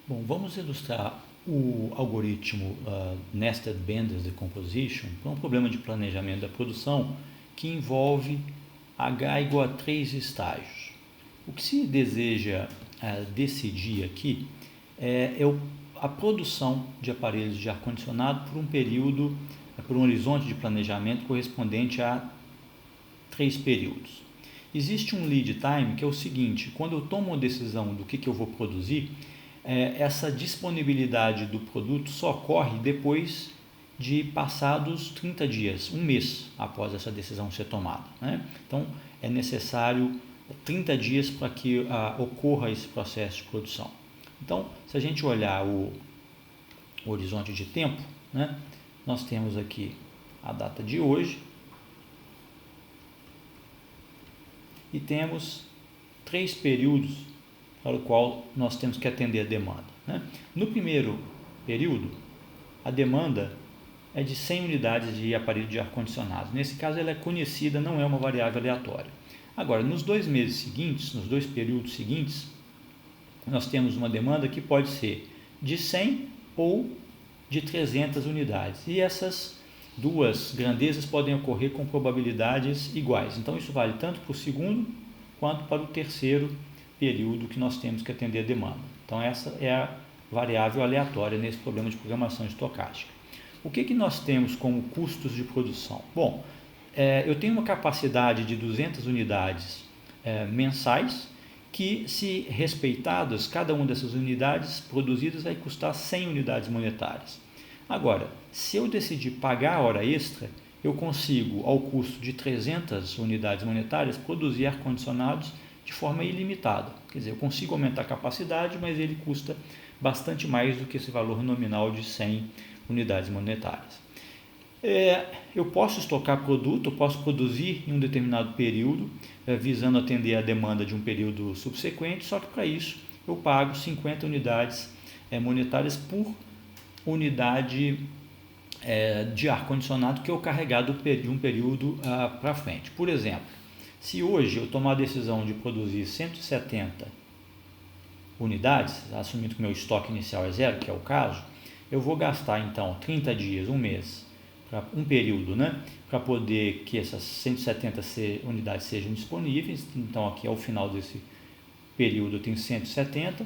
Bom, vamos ilustrar o algoritmo Nested Benders Decomposition para um problema de planejamento da produção que envolve H igual a 3 estágios. O que se deseja decidir aqui é a produção de aparelhos de ar-condicionado por um período, por um horizonte de planejamento correspondente a 3 períodos. Existe um lead time que é o seguinte: quando eu tomo uma decisão do que eu vou produzir, essa disponibilidade do produto só ocorre depois de passados 30 dias, um mês após essa decisão ser tomada, né? Então, é necessário 30 dias para que ocorra esse processo de produção. Então, se a gente olhar o horizonte de tempo, né, nós temos aqui a data de hoje e temos 3 períodos para o qual nós temos que atender a demanda, né? No primeiro período, a demanda é de 100 unidades de aparelho de ar-condicionado. Nesse caso, ela é conhecida, não é uma variável aleatória. Agora, nos 2 meses seguintes, nos 2 períodos seguintes, nós temos uma demanda que pode ser de 100 ou de 300 unidades. E essas duas grandezas podem ocorrer com probabilidades iguais. Então, isso vale tanto para o segundo quanto para o terceiro período que nós temos que atender a demanda. Então, essa é a variável aleatória nesse problema de programação estocástica. O que nós temos como custos de produção? Bom, eu tenho uma capacidade de 200 unidades mensais que, se respeitadas, cada uma dessas unidades produzidas vai custar 100 unidades monetárias. Agora, se eu decidir pagar a hora extra, eu consigo, ao custo de 300 unidades monetárias, produzir ar-condicionados de forma ilimitada. Quer dizer, eu consigo aumentar a capacidade, mas ele custa bastante mais do que esse valor nominal de 100 unidades monetárias. Eu posso estocar produto, eu posso produzir em um determinado período, visando atender a demanda de um período subsequente, só que para isso eu pago 50 unidades monetárias por unidade de ar-condicionado que eu carregar de um período para frente. Por exemplo, se hoje eu tomar a decisão de produzir 170 unidades, assumindo que meu estoque inicial é 0, que é o caso, eu vou gastar então 30 dias, um mês, para um período, né, para poder que essas 170 unidades sejam disponíveis. Então, aqui ao final desse período eu tenho 170,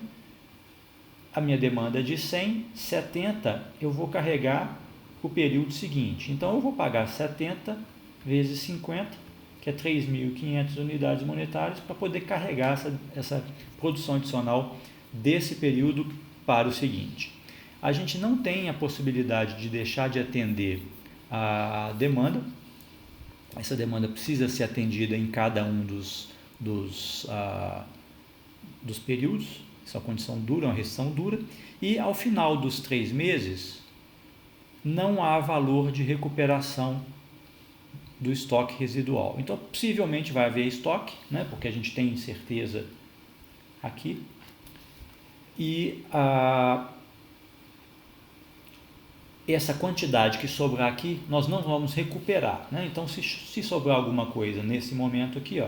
a minha demanda é de 100, 70 eu vou carregar para o período seguinte. Então, eu vou pagar 70 vezes 50, que é 3.500 unidades monetárias, para poder carregar essa produção adicional desse período para o seguinte. A gente não tem a possibilidade de deixar de atender a demanda. Essa demanda precisa ser atendida em cada um dos períodos. Essa é uma condição dura, uma restrição dura. E ao final dos 3 meses, não há valor de recuperação do estoque residual. Então, possivelmente vai haver estoque, né, porque a gente tem incerteza aqui. E essa quantidade que sobrar aqui, nós não vamos recuperar, né? Então, se sobrar alguma coisa nesse momento aqui,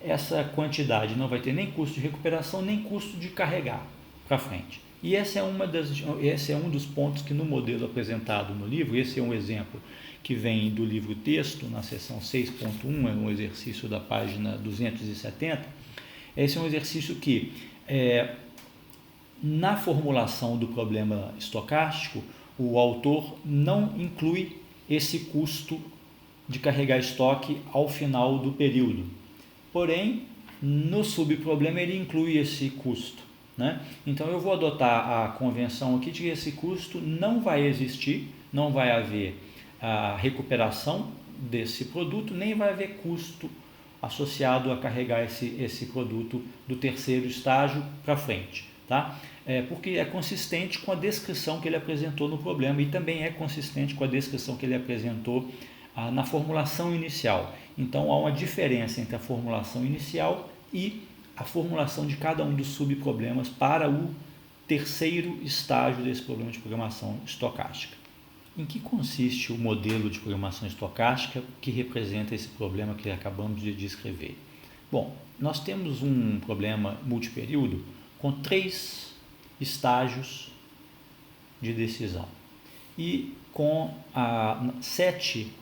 essa quantidade não vai ter nem custo de recuperação, nem custo de carregar para frente. E esse é um dos pontos que no modelo apresentado no livro, esse é um exemplo que vem do livro texto, na seção 6.1, é um exercício da página 270. Esse é um exercício que, na formulação do problema estocástico, o autor não inclui esse custo de carregar estoque ao final do período. Porém, no subproblema ele inclui esse custo, né? Então, eu vou adotar a convenção aqui de que esse custo não vai existir, não vai haver a recuperação desse produto, nem vai haver custo associado a carregar esse produto do terceiro estágio para frente, tá? Porque é consistente com a descrição que ele apresentou no problema e também é consistente com a descrição que ele apresentou na formulação inicial. Então, há uma diferença entre a formulação inicial e a formulação de cada um dos subproblemas para o terceiro estágio desse problema de programação estocástica. Em que consiste o modelo de programação estocástica que representa esse problema que acabamos de descrever? Bom, nós temos um problema multiperíodo com 3 estágios de decisão e com 7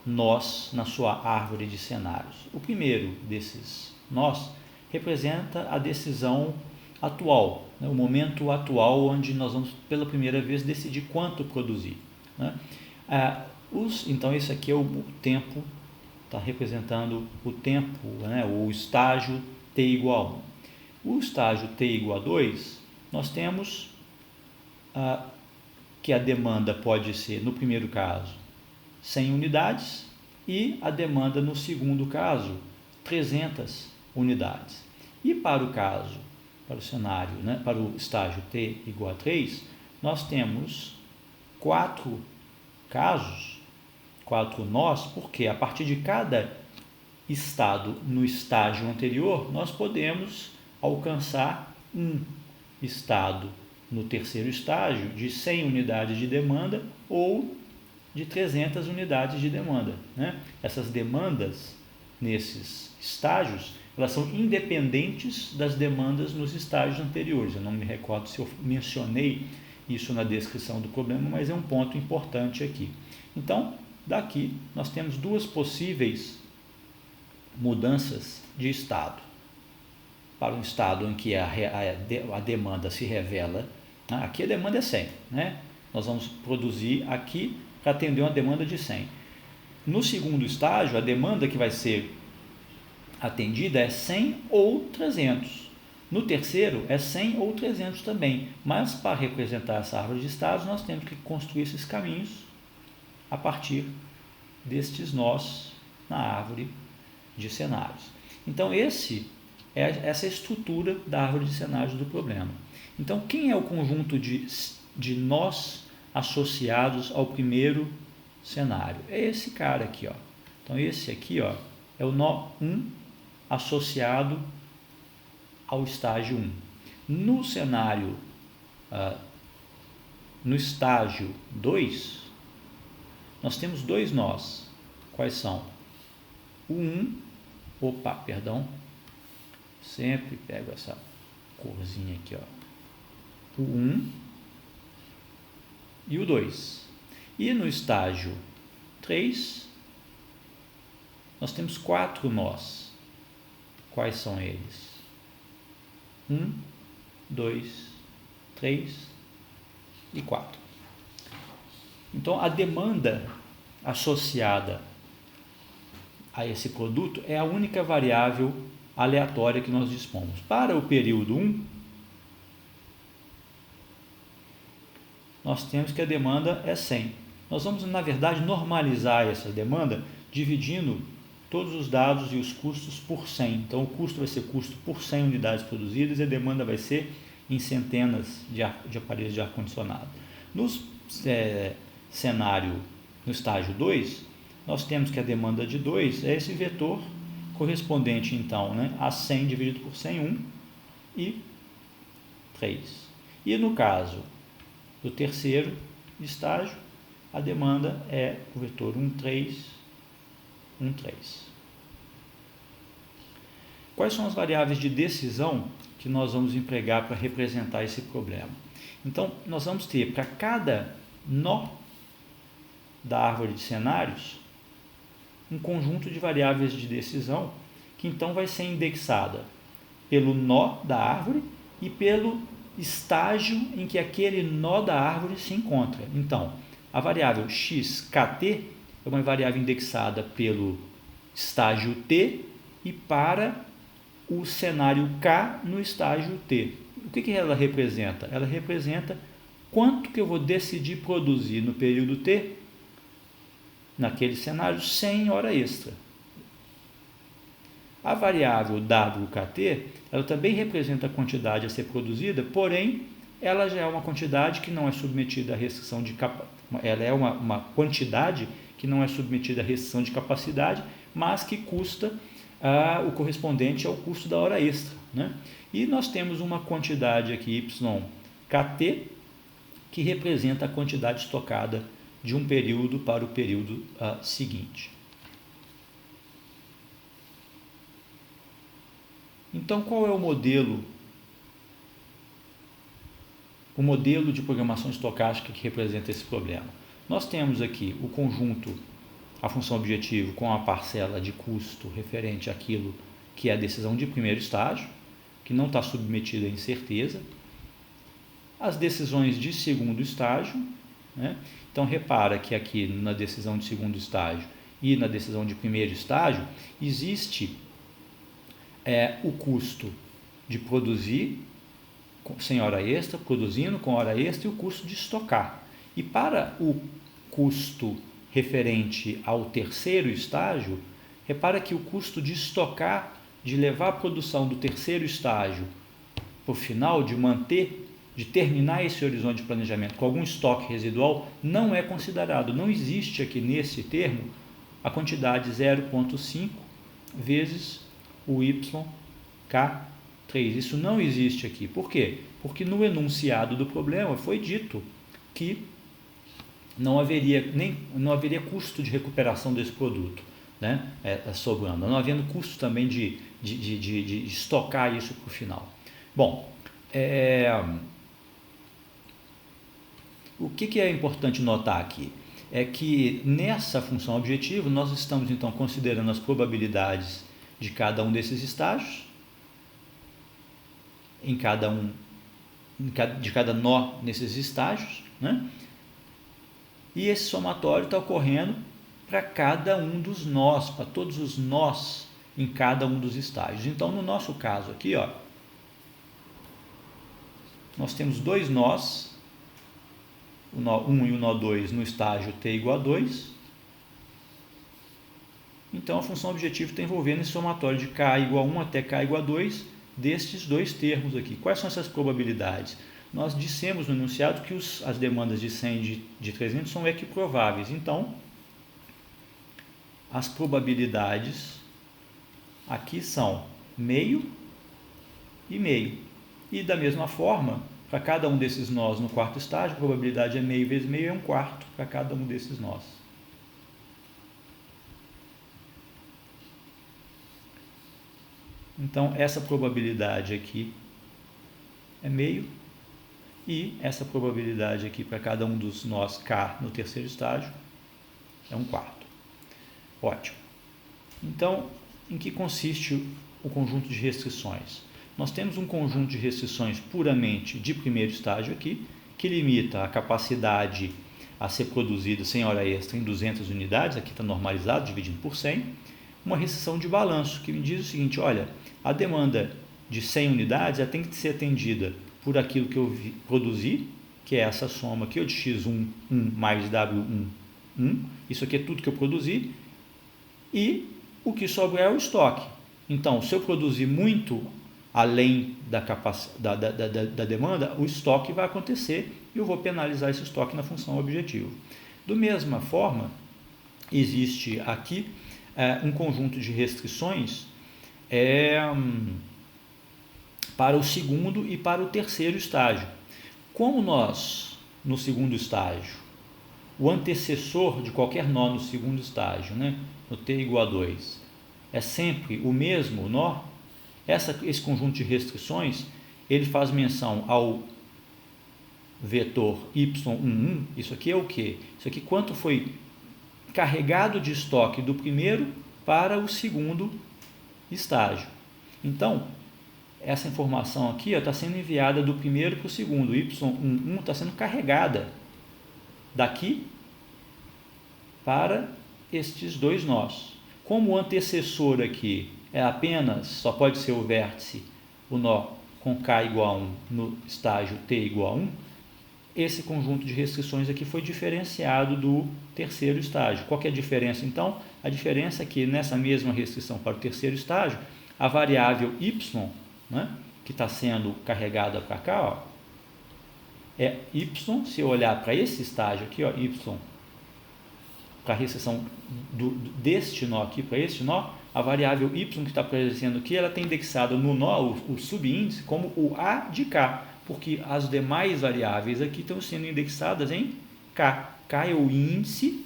nós na sua árvore de cenários. O primeiro desses nós representa a decisão atual, né, o momento atual onde nós vamos pela primeira vez decidir quanto produzir, né? Então esse aqui é o tempo, está representando o tempo, né, o estágio t igual a 1. O estágio t igual a 2, nós temos que a demanda pode ser, no primeiro caso, 100 unidades e a demanda no segundo caso, 300 unidades. E para o cenário, né, para o estágio t igual a 3, nós temos 4 casos, 4 nós, porque a partir de cada estado no estágio anterior, nós podemos alcançar um estado no terceiro estágio de 100 unidades de demanda ou de 300 unidades de demanda, né? Essas demandas nesses estágios, elas são independentes das demandas nos estágios anteriores. Eu não me recordo se eu mencionei isso na descrição do problema, mas é um ponto importante aqui. Então, daqui nós temos 2 possíveis mudanças de estado. Para um estado em que a demanda se revela, né? Aqui a demanda é 100, né? Nós vamos produzir aqui para atender uma demanda de 100. No segundo estágio, a demanda que vai ser atendida é 100 ou 300. No terceiro, é 100 ou 300 também. Mas para representar essa árvore de estados, nós temos que construir esses caminhos a partir destes nós na árvore de cenários. Então, essa é a estrutura da árvore de cenários do problema. Então, quem é o conjunto de nós associados ao primeiro cenário? É esse cara aqui, ó. Então, esse aqui, ó, é o nó 1 associado ao estágio 1. No cenário, no estágio 2, nós temos 2 nós. Quais são? O 1, sempre pego essa corzinha aqui, ó. O 1 e o 2. E no estágio 3, nós temos 4 nós. Quais são eles? 1, 2, 3 e 4. Então, a demanda associada a esse produto é a única variável aleatória que nós dispomos. Para o período 1, nós temos que a demanda é 100. Nós vamos, na verdade, normalizar essa demanda dividindo todos os dados e os custos por 100. Então, o custo vai ser custo por 100 unidades produzidas e a demanda vai ser em centenas de aparelhos de ar-condicionado. No cenário, no estágio 2, nós temos que a demanda de 2 é esse vetor correspondente, então, né, a 100 dividido por 100, 1 e 3. E no caso do terceiro estágio, a demanda é o vetor 1, 3, 1, 3. Quais são as variáveis de decisão que nós vamos empregar para representar esse problema? Então, nós vamos ter para cada nó da árvore de cenários um conjunto de variáveis de decisão que então vai ser indexada pelo nó da árvore e pelo estágio em que aquele nó da árvore se encontra. Então, a variável xkt é uma variável indexada pelo estágio t e para o cenário k no estágio t. O que ela representa? Ela representa quanto que eu vou decidir produzir no período t, naquele cenário, sem hora extra. A variável wkt, ela também representa a quantidade a ser produzida, porém, ela já é uma quantidade que não é submetida à restrição de ela é uma quantidade que não é submetida à restrição de capacidade, mas que custa o correspondente ao custo da hora extra, né? E nós temos uma quantidade aqui, ykt, que representa a quantidade estocada de um período para o período seguinte. Então, qual é o modelo o modelo de programação estocástica que representa esse problema. Nós temos aqui o conjunto, a função objetivo com a parcela de custo referente àquilo que é a decisão de primeiro estágio, que não está submetida à incerteza, as decisões de segundo estágio, né? Então repara que aqui na decisão de segundo estágio e na decisão de primeiro estágio existe o custo de produzir sem hora extra, produzindo com hora extra, e o custo de estocar. E para o custo referente ao terceiro estágio, repara que o custo de estocar, de levar a produção do terceiro estágio para o final, de terminar esse horizonte de planejamento com algum estoque residual, não é considerado. Não existe aqui nesse termo a quantidade 0,5 vezes o YK3. Isso não existe aqui. Por quê? Porque no enunciado do problema foi dito que não haveria custo de recuperação desse produto, né? Sobrando. Não havendo custo também de estocar isso para o final. Bom, o que é importante notar aqui? É que nessa função objetivo nós estamos então considerando as probabilidades de cada um desses estágios, de cada nó nesses estágios, né? E esse somatório está ocorrendo para cada um dos nós, para todos os nós em cada um dos estágios. Então, no nosso caso aqui, nós temos dois nós, o nó 1 e o nó 2 no estágio t igual a 2. Então, a função objetivo está envolvendo esse somatório de k igual a 1 até k igual a 2 destes dois termos aqui. Quais são essas probabilidades? Nós dissemos no enunciado que as demandas de 100 e de 300 são equiprováveis. Então, as probabilidades aqui são meio e meio. E da mesma forma, para cada um desses nós no quarto estágio, a probabilidade é meio vezes meio, é 1/4 para cada um desses nós. Então, essa probabilidade aqui é meio, e essa probabilidade aqui para cada um dos nós K no terceiro estágio é 1/4. Ótimo. Então, em que consiste o conjunto de restrições? Nós temos um conjunto de restrições puramente de primeiro estágio aqui, que limita a capacidade a ser produzida sem hora extra em 200 unidades, aqui está normalizado, dividindo por 100, uma restrição de balanço, que me diz o seguinte: olha, a demanda de 100 unidades ela tem que ser atendida por aquilo que eu produzi, que é essa soma aqui, de x1 mais w1, isso aqui é tudo que eu produzi, e o que sobra é o estoque. Então, se eu produzir muito além da demanda, o estoque vai acontecer e eu vou penalizar esse estoque na função objetivo. Da mesma forma, existe aqui um conjunto de restrições para o segundo e para o terceiro estágio. Como nós, no segundo estágio, o antecessor de qualquer nó no segundo estágio, né, no t igual a 2, é sempre o mesmo nó, esse conjunto de restrições, ele faz menção ao vetor y11, isso aqui é o quê? Isso aqui quanto foi carregado de estoque do primeiro para o segundo estágio. Então, essa informação aqui está sendo enviada do primeiro para o segundo, y11 está sendo carregada daqui para estes dois nós. Como o antecessor aqui só pode ser o vértice, o nó com k igual a 1 no estágio t igual a 1, esse conjunto de restrições aqui foi diferenciado do terceiro estágio. Qual que é a diferença então? A diferença é que nessa mesma restrição para o terceiro estágio, a variável y, né, que está sendo carregada para cá, é y, se eu olhar para esse estágio aqui, y, para a restrição deste nó aqui para este nó, a variável y que está aparecendo aqui, ela tem indexado no nó, o subíndice, como o a de k, porque as demais variáveis aqui estão sendo indexadas em k. K é o índice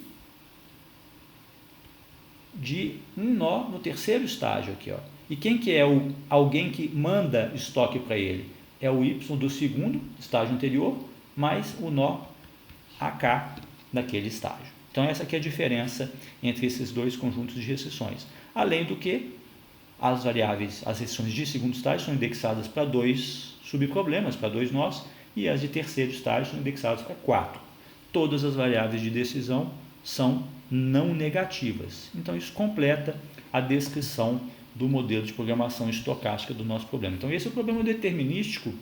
de um nó no terceiro estágio aqui, E quem que é alguém que manda estoque para ele? é o y do segundo estágio anterior, mais o nó AK daquele estágio. Então, essa aqui é a diferença entre esses dois conjuntos de restrições. Além do que, as variáveis, as restrições de segundo estágio são indexadas para 2 subproblemas, para 2 nós, e as de terceiro estágio são indexadas para 4. Todas as variáveis de decisão são não negativas. Então, isso completa a descrição do modelo de programação estocástica do nosso problema. Então, esse é o problema determinístico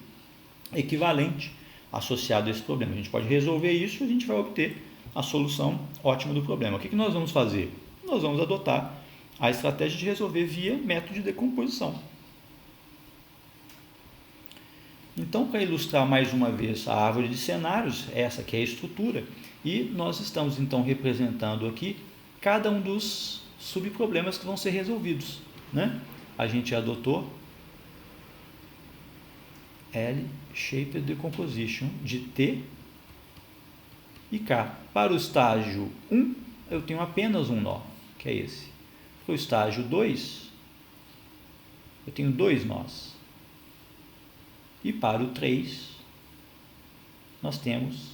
equivalente associado a esse problema. A gente pode resolver isso e a gente vai obter a solução ótima do problema. O que nós vamos fazer? Nós vamos adotar a estratégia de resolver via método de decomposição. Então, para ilustrar mais uma vez a árvore de cenários, essa que é a estrutura, e nós estamos então representando aqui cada um dos subproblemas que vão ser resolvidos, né? A gente adotou L-Shaped Decomposition de T e K. Para o estágio 1, eu tenho apenas um nó, que é esse. Para o estágio 2, eu tenho 2 nós. E para o 3, nós temos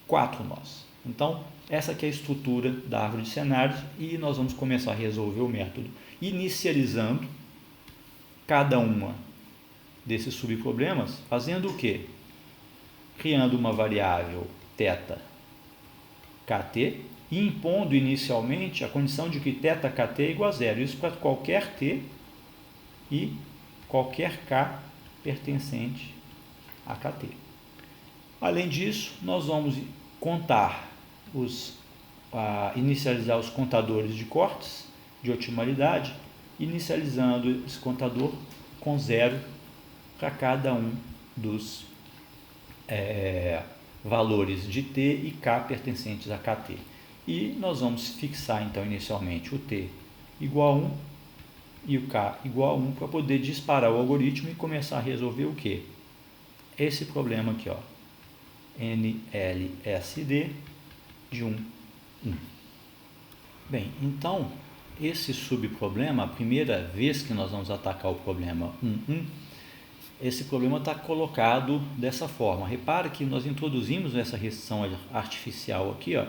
4 nós. Então, essa aqui é a estrutura da árvore de cenários e nós vamos começar a resolver o método inicializando cada uma desses subproblemas, fazendo o quê? Criando uma variável θ kt e impondo inicialmente a condição de que θ kt é igual a zero. Isso para qualquer t e qualquer k pertencente a kt. Além disso, nós vamos contar inicializar os contadores de cortes de otimalidade, inicializando esse contador com 0 para cada um dos valores de t e k pertencentes a kt. E nós vamos fixar então inicialmente o t igual a 1 e o k igual a 1 para poder disparar o algoritmo e começar a resolver o quê? Esse problema aqui, ó, NLSD de 1, 1. Bem, então, esse subproblema, a primeira vez que nós vamos atacar o problema 1, 1, esse problema está colocado dessa forma. Repare que nós introduzimos essa restrição artificial aqui, ó,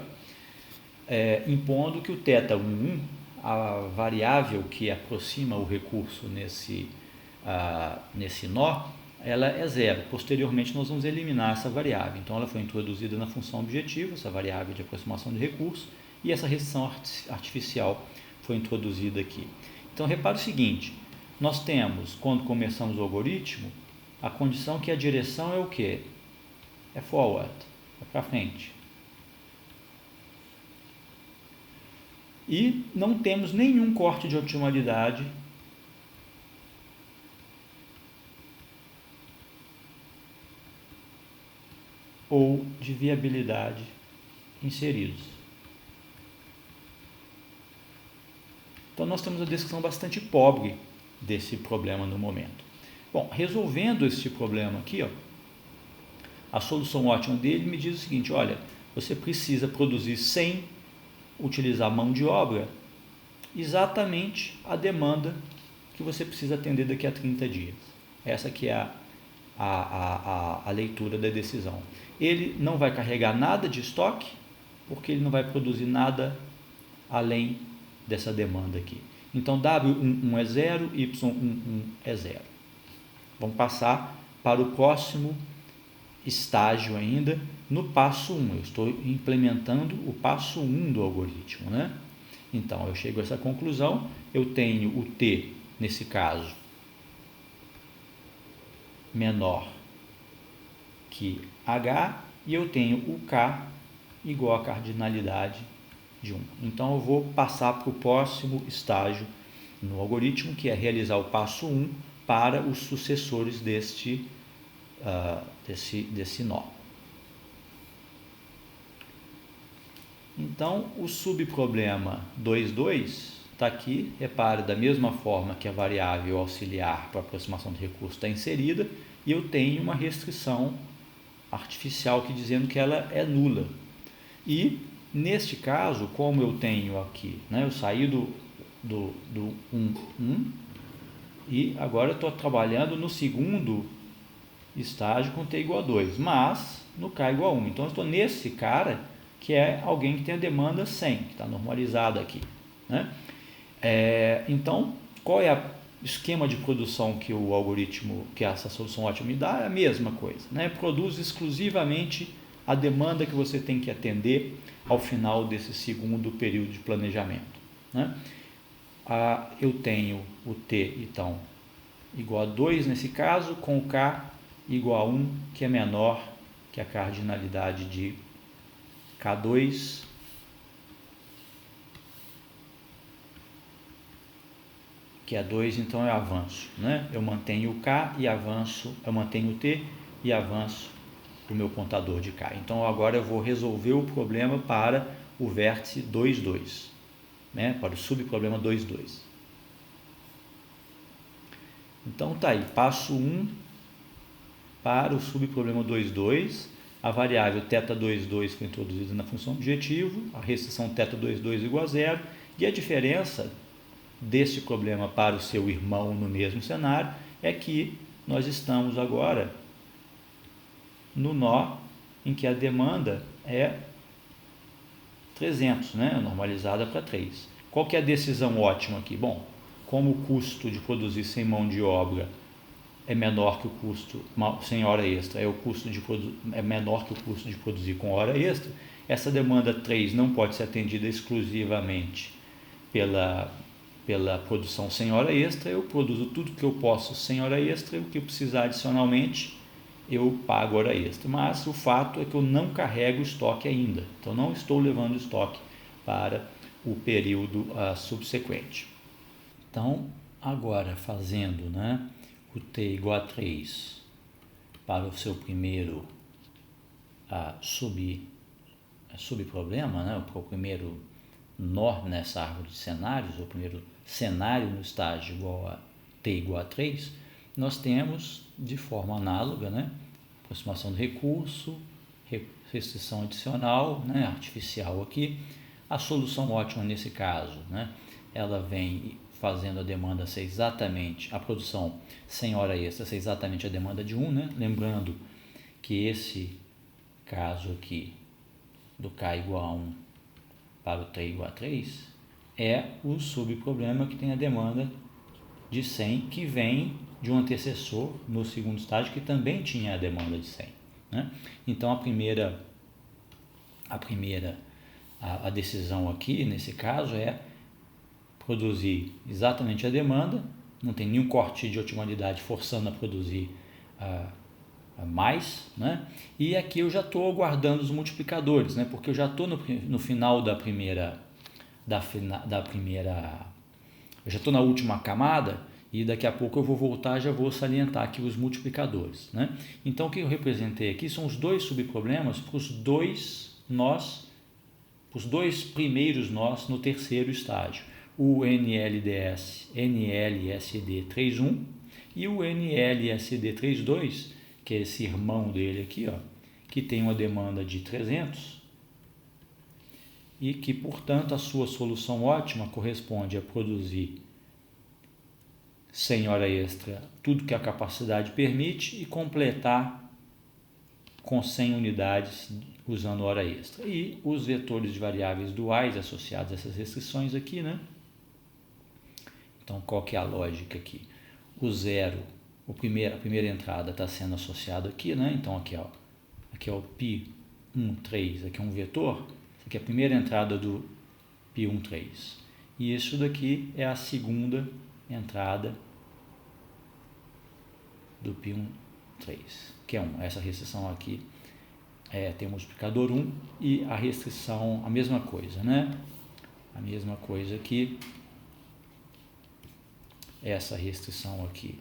impondo que o θ 1, 1, a variável que aproxima o recurso nesse nó, ela é zero. Posteriormente, nós vamos eliminar essa variável. Então, ela foi introduzida na função objetivo, essa variável de aproximação de recurso, e essa restrição artificial foi introduzida aqui. Então, repare o seguinte, nós temos, quando começamos o algoritmo, a condição que a direção é o quê? É forward, é para frente. E não temos nenhum corte de otimalidade ou de viabilidade inseridos. Então, nós temos uma descrição bastante pobre desse problema no momento. Bom, resolvendo este problema aqui, ó, a solução ótima dele me diz o seguinte, olha, você precisa produzir sem utilizar mão de obra exatamente a demanda que você precisa atender daqui a 30 dias. Essa aqui é a leitura da decisão. Ele não vai carregar nada de estoque, porque ele não vai produzir nada além dessa demanda aqui. Então, W11 é 0, Y11 é 0. Vamos passar para o próximo estágio ainda, no passo 1. Eu estou implementando o passo 1 do algoritmo, né? Então, eu chego a essa conclusão, eu tenho o T, nesse caso, menor que H, e eu tenho o K igual a cardinalidade de 1. Então, eu vou passar para o próximo estágio no algoritmo, que é realizar o passo 1 para os sucessores desse nó. Então, o subproblema 2,2 está aqui. Repare, da mesma forma que a variável auxiliar para aproximação de recurso está inserida, e eu tenho uma restrição artificial aqui dizendo que ela é nula. E, neste caso, como eu tenho aqui, né, eu saí do 1, 1, E agora eu estou trabalhando no segundo estágio com t igual a 2, mas no k igual a 1. Então eu estou nesse cara que é alguém que tem a demanda 100, que está normalizada aqui, né? Então, qual é o esquema de produção que o algoritmo, que essa solução ótima me dá? É a mesma coisa, né? Produz exclusivamente a demanda que você tem que atender ao final desse segundo período de planejamento, né? Eu tenho o t, então, igual a 2 nesse caso, com o k igual a 1, que é menor que a cardinalidade de K2, que é 2, então é avanço, né? Eu mantenho o K e avanço, eu mantenho o T e avanço o meu contador de K. Então agora eu vou resolver o problema para o vértice 2, 2, né? Para o subproblema 2, 2. Então tá aí, passo 1 para o subproblema 2, 2. A variável θ22 foi introduzida na função objetivo, a restrição θ22 igual a zero, e a diferença desse problema para o seu irmão no mesmo cenário é que nós estamos agora no nó em que a demanda é 300, né? Normalizada para 3. Qual que é a decisão ótima aqui? Bom, como o custo de produzir sem mão de obra é menor que o custo sem hora extra, é menor que o custo de produzir com hora extra, essa demanda 3 não pode ser atendida exclusivamente pela produção sem hora extra. Eu produzo tudo que eu posso sem hora extra, e o que eu precisar adicionalmente eu pago hora extra. Mas o fato é que eu não carrego estoque ainda, então não estou levando estoque para o período subsequente. Então, agora fazendo, né, o t igual a 3 para o seu primeiro subproblema, né, o primeiro nó nessa árvore de cenários, o primeiro cenário no estágio igual a t igual a 3, nós temos de forma análoga, né, aproximação do recurso, restrição adicional, né, artificial aqui. A solução ótima nesse caso, né, ela vem fazendo a demanda ser exatamente, a produção sem hora extra ser exatamente a demanda de 1, né? Lembrando que esse caso aqui do k igual a 1 para o t igual a 3 é o subproblema que tem a demanda de 100, que vem de um antecessor no segundo estágio que também tinha a demanda de 100, né? Então a decisão aqui nesse caso é produzir exatamente a demanda, não tem nenhum corte de otimalidade forçando a produzir mais, né? E aqui eu já estou guardando os multiplicadores, né? Porque eu já estou no final da primeira, eu já estou na última camada, e daqui a pouco eu vou voltar, já vou salientar aqui os multiplicadores, né? Então o que eu representei aqui são os dois subproblemas para os dois nós, os dois primeiros nós no terceiro estágio. O NLSD 3.1 e o NLSD 3.2, que é esse irmão dele aqui, ó, que tem uma demanda de 300 e que, portanto, a sua solução ótima corresponde a produzir sem hora extra tudo que a capacidade permite e completar com 100 unidades usando hora extra. E os vetores de variáveis duais associados a essas restrições aqui, né? Então, qual que é a lógica aqui? O zero, a primeira entrada está sendo associada aqui, né? Então, aqui é o π13, aqui é um vetor, aqui é a primeira entrada do π13. E isso daqui é a segunda entrada do π13, que é 1. Essa restrição aqui tem o multiplicador 1 e a restrição, a mesma coisa, né? A mesma coisa aqui. Essa restrição aqui,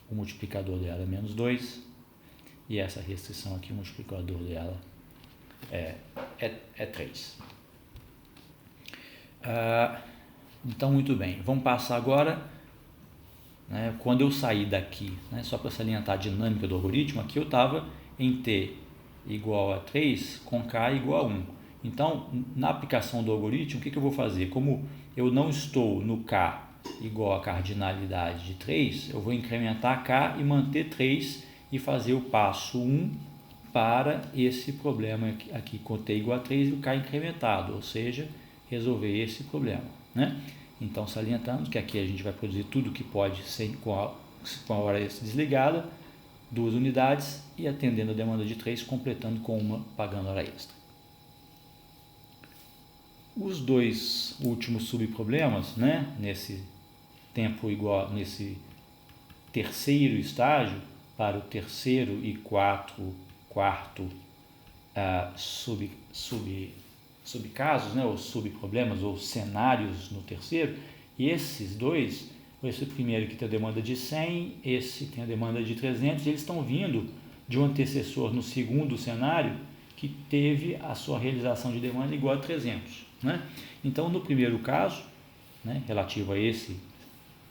o multiplicador dela é menos 2, e essa restrição aqui, o multiplicador dela é 3. Então, muito bem, vamos passar agora, né, quando eu sair daqui, né, só para salientar a dinâmica do algoritmo, aqui eu estava em t igual a 3 com k igual a 1. Então, na aplicação do algoritmo, o que eu vou fazer? Como eu não estou no k igual a cardinalidade de 3, eu vou incrementar K e manter 3 e fazer o passo 1 para esse problema aqui com T igual a 3 e o K incrementado, ou seja, resolver esse problema, né? Então, salientamos que aqui a gente vai produzir tudo que pode ser com a hora extra desligada, 2 unidades e atendendo a demanda de 3, completando com uma pagando hora extra. Os dois últimos subproblemas, né, nesse tempo igual, nesse terceiro estágio, para o terceiro e quarto subcasos, né, ou subproblemas ou cenários no terceiro, e esses dois, esse primeiro que tem a demanda de 100, esse tem a demanda de 300, eles estão vindo de um antecessor no segundo cenário que teve a sua realização de demanda igual a 300, né? Então, no primeiro caso, né, relativo a esse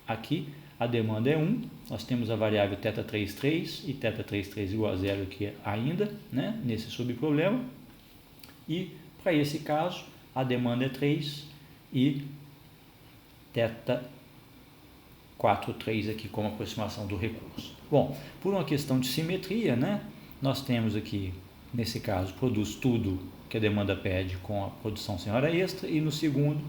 aqui, a demanda é 1, nós temos a variável θ33 e θ33 igual a 0 aqui ainda, né, nesse subproblema, e para esse caso a demanda é 3 e θ43 aqui como aproximação do recurso. Bom, por uma questão de simetria, né, nós temos aqui, nesse caso, produz tudo que a demanda pede com a produção sem hora extra, e no segundo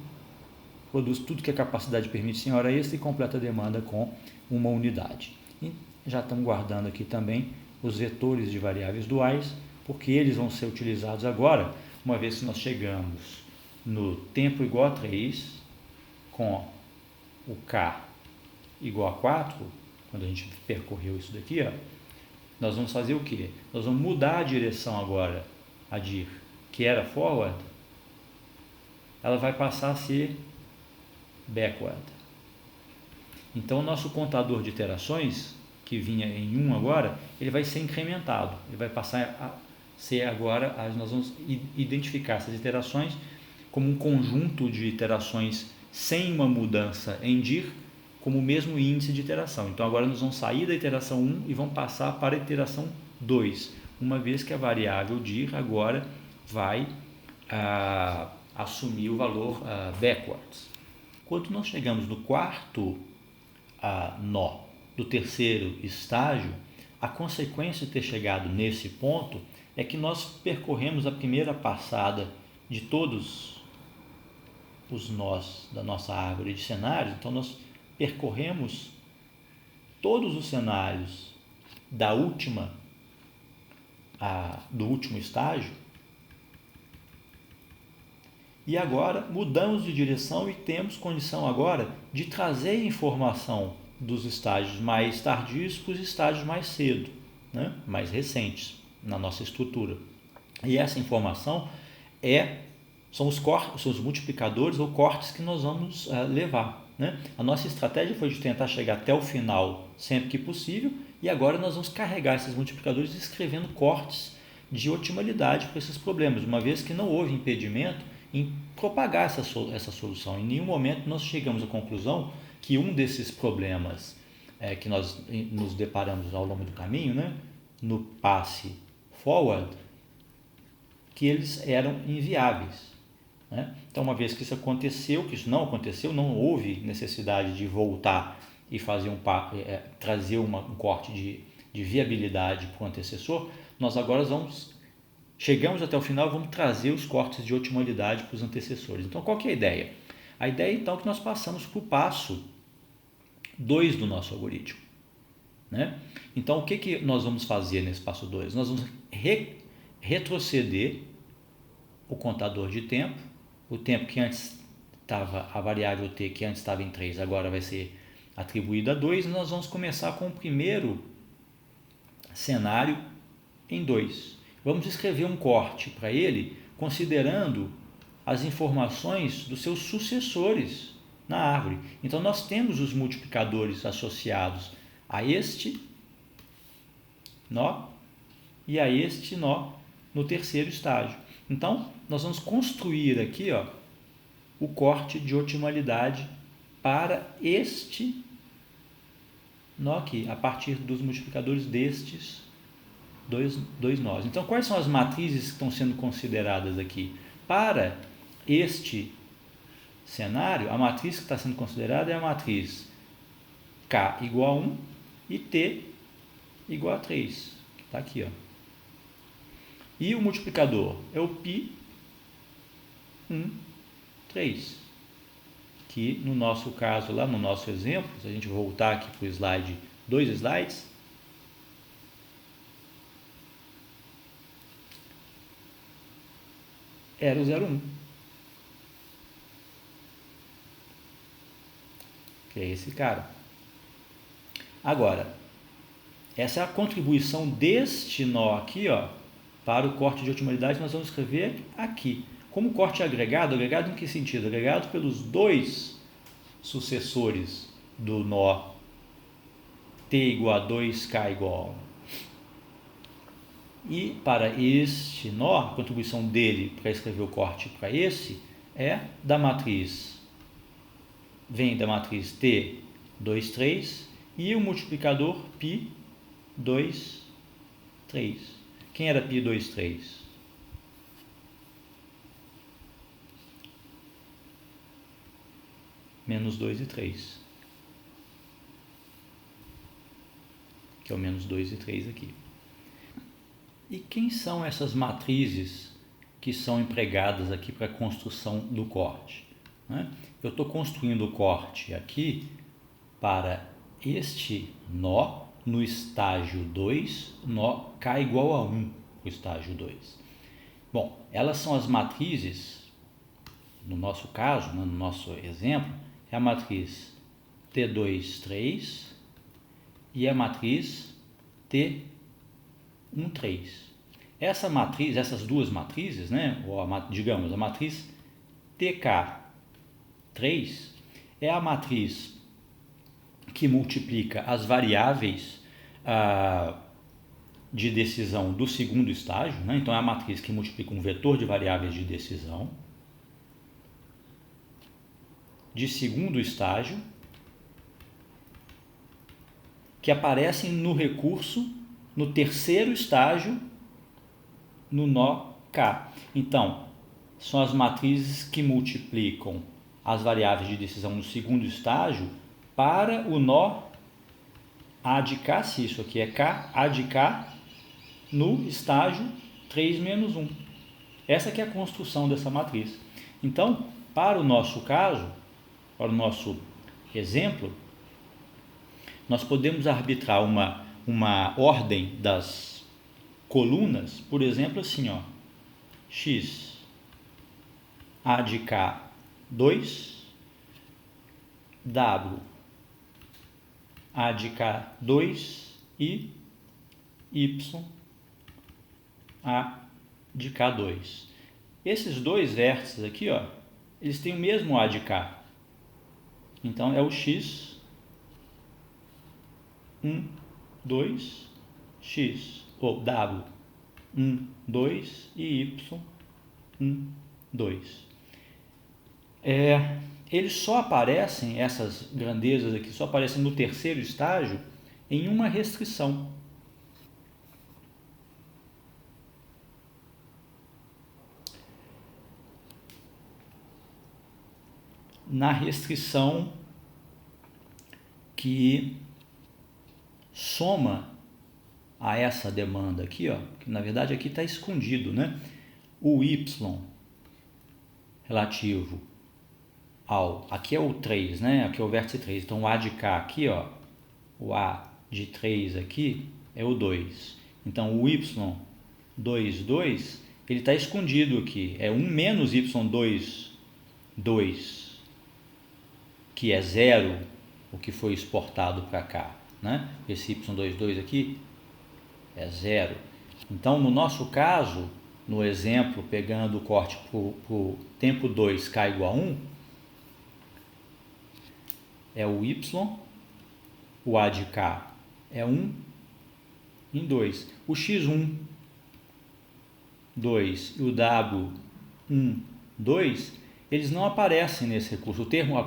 produz tudo que a capacidade permite sem hora extra e completa a demanda com uma unidade. E já estamos guardando aqui também os vetores de variáveis duais, porque eles vão ser utilizados agora, uma vez que nós chegamos no tempo igual a 3, com o K igual a 4, quando a gente percorreu isso daqui, ó, nós vamos fazer o quê? Nós vamos mudar a direção agora, a dir, que era forward, ela vai passar a ser backward. Então, o nosso contador de iterações, que vinha em 1 agora, ele vai ser incrementado. Ele vai passar a ser agora, nós vamos identificar essas iterações como um conjunto de iterações sem uma mudança em dir, como o mesmo índice de iteração. Então, agora nós vamos sair da iteração 1 e vamos passar para a iteração 2, uma vez que a variável dir agora vai assumir o valor backwards. Quando nós chegamos no quarto nó do terceiro estágio, a consequência de ter chegado nesse ponto é que nós percorremos a primeira passada de todos os nós da nossa árvore de cenários. Então, nós percorremos todos os cenários do último estágio, e agora mudamos de direção e temos condição agora de trazer informação dos estágios mais tardios para os estágios mais cedo, né, mais recentes na nossa estrutura. E essa informação são os multiplicadores ou cortes que nós vamos levar, né? A nossa estratégia foi de tentar chegar até o final sempre que possível, e agora nós vamos carregar esses multiplicadores escrevendo cortes de otimalidade para esses problemas, uma vez que não houve impedimento em propagar essa solução. Em nenhum momento nós chegamos à conclusão que um desses problemas que nós nos deparamos ao longo do caminho, né, no passe forward, que eles eram inviáveis, né? Então, uma vez que isso aconteceu, que isso não aconteceu, não houve necessidade de voltar e fazer trazer um corte de viabilidade para o antecessor. Nós agora chegamos até o final, vamos trazer os cortes de otimalidade para os antecessores. Então, qual que é a ideia? A ideia, então, é que nós passamos para o passo 2 do nosso algoritmo, né? Então, o que nós vamos fazer nesse passo 2? Nós vamos retroceder o contador de tempo, o tempo que antes estava, a variável t que antes estava em 3, agora vai ser atribuída a 2, e nós vamos começar com o primeiro cenário em 2. Vamos escrever um corte para ele, considerando as informações dos seus sucessores na árvore. Então, nós temos os multiplicadores associados a este nó e a este nó no terceiro estágio. Então, nós vamos construir aqui, ó, o corte de otimalidade para este nó aqui, a partir dos multiplicadores destes dois nós. Então, quais são as matrizes que estão sendo consideradas aqui? Para este cenário, a matriz que está sendo considerada é a matriz K igual a 1 e T igual a 3, que está aqui, ó. E o multiplicador é o π 1, 3, que no nosso caso, lá no nosso exemplo, se a gente voltar aqui para o slide, 2 slides, era o 0,1, que é esse cara. Agora, essa é a contribuição deste nó aqui, ó, para o corte de otimalidade. Nós vamos escrever aqui. Como corte agregado em que sentido? Agregado pelos dois sucessores do nó t igual a 2, k igual a 1. E para este nó, a contribuição dele para escrever o corte para esse é da matriz, vem da matriz t 2, 3 e o multiplicador π 2, 3. Quem era π 2, 3? Menos 2 e 3. Que é o menos 2 e 3 aqui. E quem são essas matrizes que são empregadas aqui para a construção do corte? Eu estou construindo o corte aqui para este nó no estágio 2, nó K igual a 1, o estágio 2. Bom, elas são as matrizes, no nosso caso, no nosso exemplo, é a matriz T2, 3 e a matriz T1, 3. Essa matriz, essas duas matrizes, ou digamos, a matriz TK3 é a matriz que multiplica as variáveis de decisão do segundo estágio, Então é a matriz que multiplica um vetor de variáveis de decisão de segundo estágio que aparecem no recurso no terceiro estágio no nó K. Então, são as matrizes que multiplicam as variáveis de decisão no segundo estágio para o nó A de K, se isso aqui é K, A de K, no estágio 3 menos 1. Essa que é a construção dessa matriz. Então, para o nosso caso, para o nosso exemplo, nós podemos arbitrar uma ordem das colunas, por exemplo, assim, ó, x A de K 2, W A de K 2 e Y A de K 2. Esses dois vértices aqui, ó, eles têm o mesmo A de K. Então é o x 1, 2, x, ou W 1, 2 e Y 1, 2. Eles só aparecem, essas grandezas aqui, só aparecem no terceiro estágio em uma restrição. Na restrição que soma a essa demanda aqui, ó, que na verdade aqui está escondido, O y relativo ao, aqui é o 3, aqui é o vértice 3, então o A de K aqui, ó, o A de 3 aqui é o 2. Então o y 2, 2, ele está escondido aqui, é 1 menos y2, 2, que é 0, o que foi exportado para cá, Esse y22 aqui é 0. Então, no nosso caso, no exemplo, pegando o corte para o tempo 2, k igual a 1, é o y, o A de K é 1 em 2. O x1, 2 e o w1, 2, eles não aparecem nesse recurso. O termo, a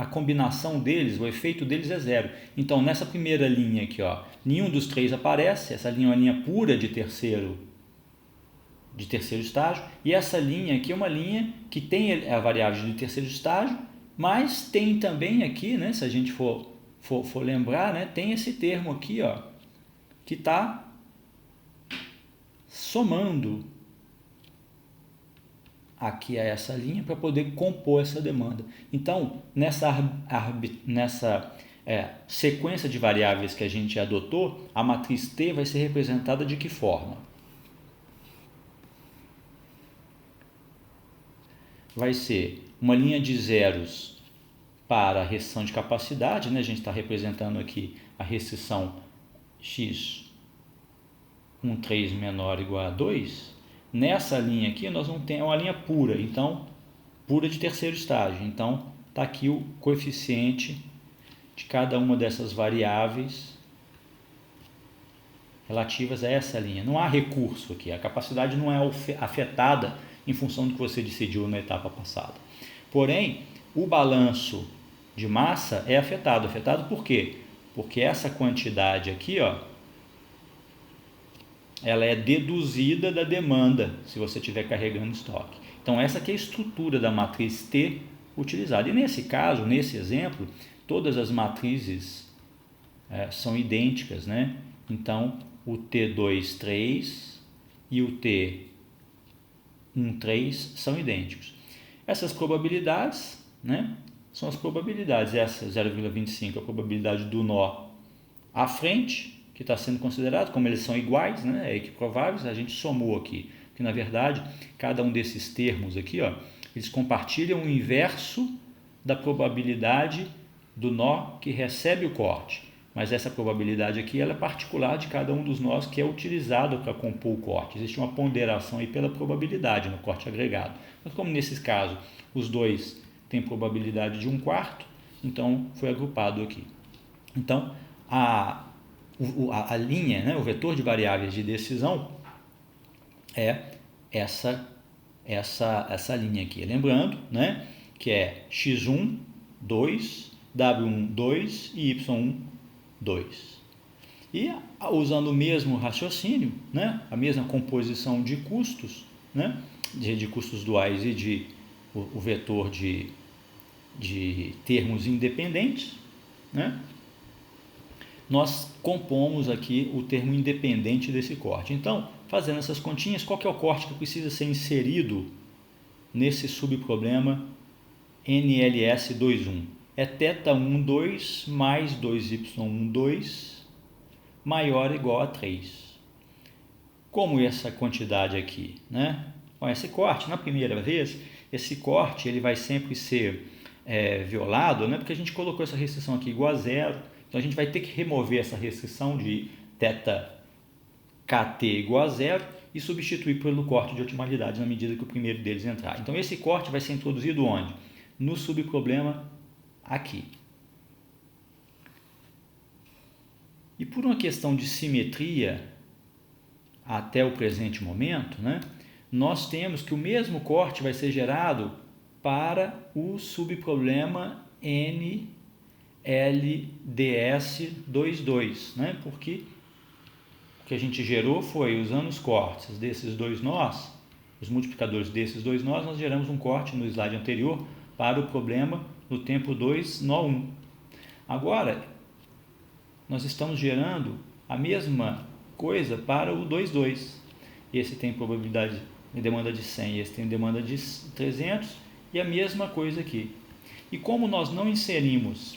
combinação deles, o efeito deles é 0. Então, nessa primeira linha aqui, ó, nenhum dos três aparece. Essa linha é uma linha pura de terceiro de terceiro estágio, e essa linha aqui é uma linha que tem a variável de terceiro estágio, mas tem também aqui, né, se a gente for lembrar, né, tem esse termo aqui, ó, que está somando aqui a essa linha para poder compor essa demanda. Então, nessa sequência de variáveis que a gente adotou, a matriz T vai ser representada de que forma? Vai ser uma linha de zeros para a restrição de capacidade, né? A gente está representando aqui a restrição x 1,3 menor ou igual a 2. Nessa linha aqui nós não temos uma linha pura, então pura de terceiro estágio. Então está aqui o coeficiente de cada uma dessas variáveis relativas a essa linha. Não há recurso aqui, a capacidade não é afetada em função do que você decidiu na etapa passada. Porém, o balanço de massa é afetado. Afetado por quê? Porque essa quantidade aqui, ó, ela é deduzida da demanda, se você estiver carregando estoque. Então, essa aqui é a estrutura da matriz T utilizada. E nesse caso, nesse exemplo, todas as matrizes são idênticas, né? Então, o T2, 3 e o T1, 3 são idênticos. Essas probabilidades, né, são as probabilidades. Essa 0,25 é a probabilidade do nó à frente, que está sendo considerado, como eles são iguais, né, equiprováveis, a gente somou aqui. Que na verdade, cada um desses termos aqui, ó, eles compartilham o inverso da probabilidade do nó que recebe o corte. Mas essa probabilidade aqui ela é particular de cada um dos nós que é utilizado para compor o corte. Existe uma ponderação aí pela probabilidade no corte agregado. Mas como nesse caso os dois têm probabilidade de 1/4, então foi agrupado aqui. Então a linha, né, o vetor de variáveis de decisão é essa linha aqui. Lembrando, né, que é x1, 2, w1, 2 e y1, 2. E usando o mesmo raciocínio, né, a mesma composição de custos, né, de custos duais e o vetor de termos independentes, né, nós compomos aqui o termo independente desse corte. Então, fazendo essas continhas, qual que é o corte que precisa ser inserido nesse subproblema NLS 2,1? É θ1, 2 mais 2y1, 2 maior ou igual a 3. Como essa quantidade aqui, né? Bom, esse corte, na primeira vez, esse corte ele vai sempre ser violado, né? Porque a gente colocou essa restrição aqui igual a zero. Então, a gente vai ter que remover essa restrição de θkt igual a zero e substituir pelo corte de otimalidade na medida que o primeiro deles entrar. Então, esse corte vai ser introduzido onde? No subproblema aqui. E por uma questão de simetria até o presente momento, né, nós temos que o mesmo corte vai ser gerado para o subproblema NLDS 2,2, né, porque o que a gente gerou foi, usando os cortes desses dois nós, os multiplicadores desses dois nós geramos um corte no slide anterior para o problema no tempo 2, nó 1. Agora, nós estamos gerando a mesma coisa para o 2,2. Esse tem probabilidade de demanda de 100, esse tem demanda de 300 e a mesma coisa aqui. E como nós não inserimos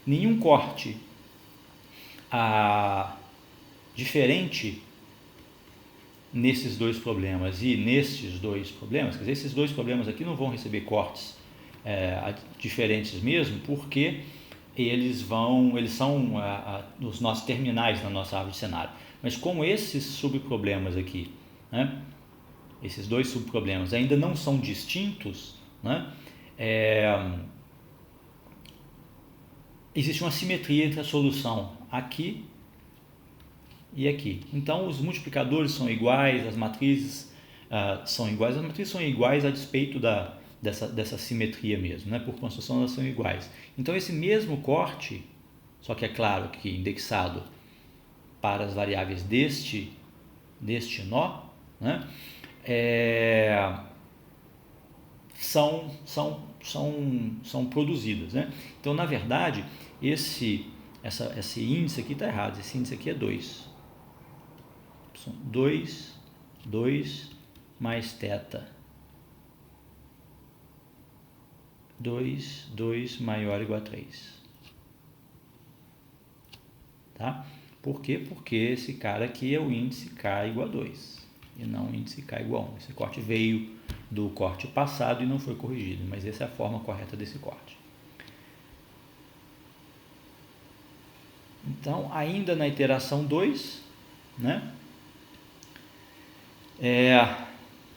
nenhum corte diferente nesses dois problemas e nestes dois problemas, quer dizer, esses dois problemas aqui não vão receber cortes diferentes mesmo, porque eles são os nossos terminais na nossa árvore de cenário. Mas como esses subproblemas aqui, né, esses dois subproblemas ainda não são distintos, né, existe uma simetria entre a solução aqui e aqui. Então, os multiplicadores são iguais, as matrizes são iguais. As matrizes são iguais a despeito dessa simetria mesmo, né? Por construção elas são iguais. Então, esse mesmo corte, só que é claro que indexado para as variáveis deste nó, né? São produzidas, né? Então, na verdade, esse índice aqui está errado. Esse índice aqui é 2. São 2 mais θ. 2 maior ou igual a 3. Tá? Por quê? Porque esse cara aqui é o índice K igual a 2 e não o índice K igual a 1. Esse corte veio do corte passado e não foi corrigido, mas essa é a forma correta desse corte. Então, ainda na iteração 2, né?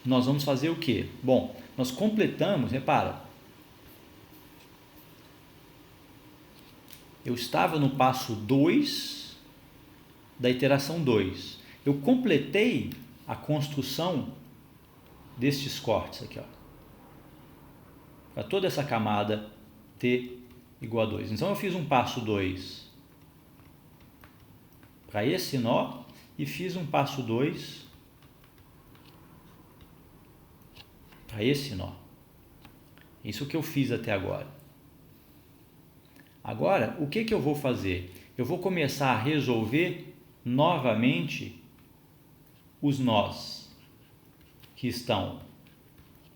Nós vamos fazer o quê? Bom, nós completamos, repara, eu estava no passo 2 da iteração 2. Eu completei a construção destes cortes aqui, ó, para toda essa camada T igual a 2. Então, eu fiz um passo 2 para esse nó e fiz um passo 2 para esse nó. Isso que eu fiz até agora. Agora, o que eu vou fazer? Eu vou começar a resolver novamente os nós que estão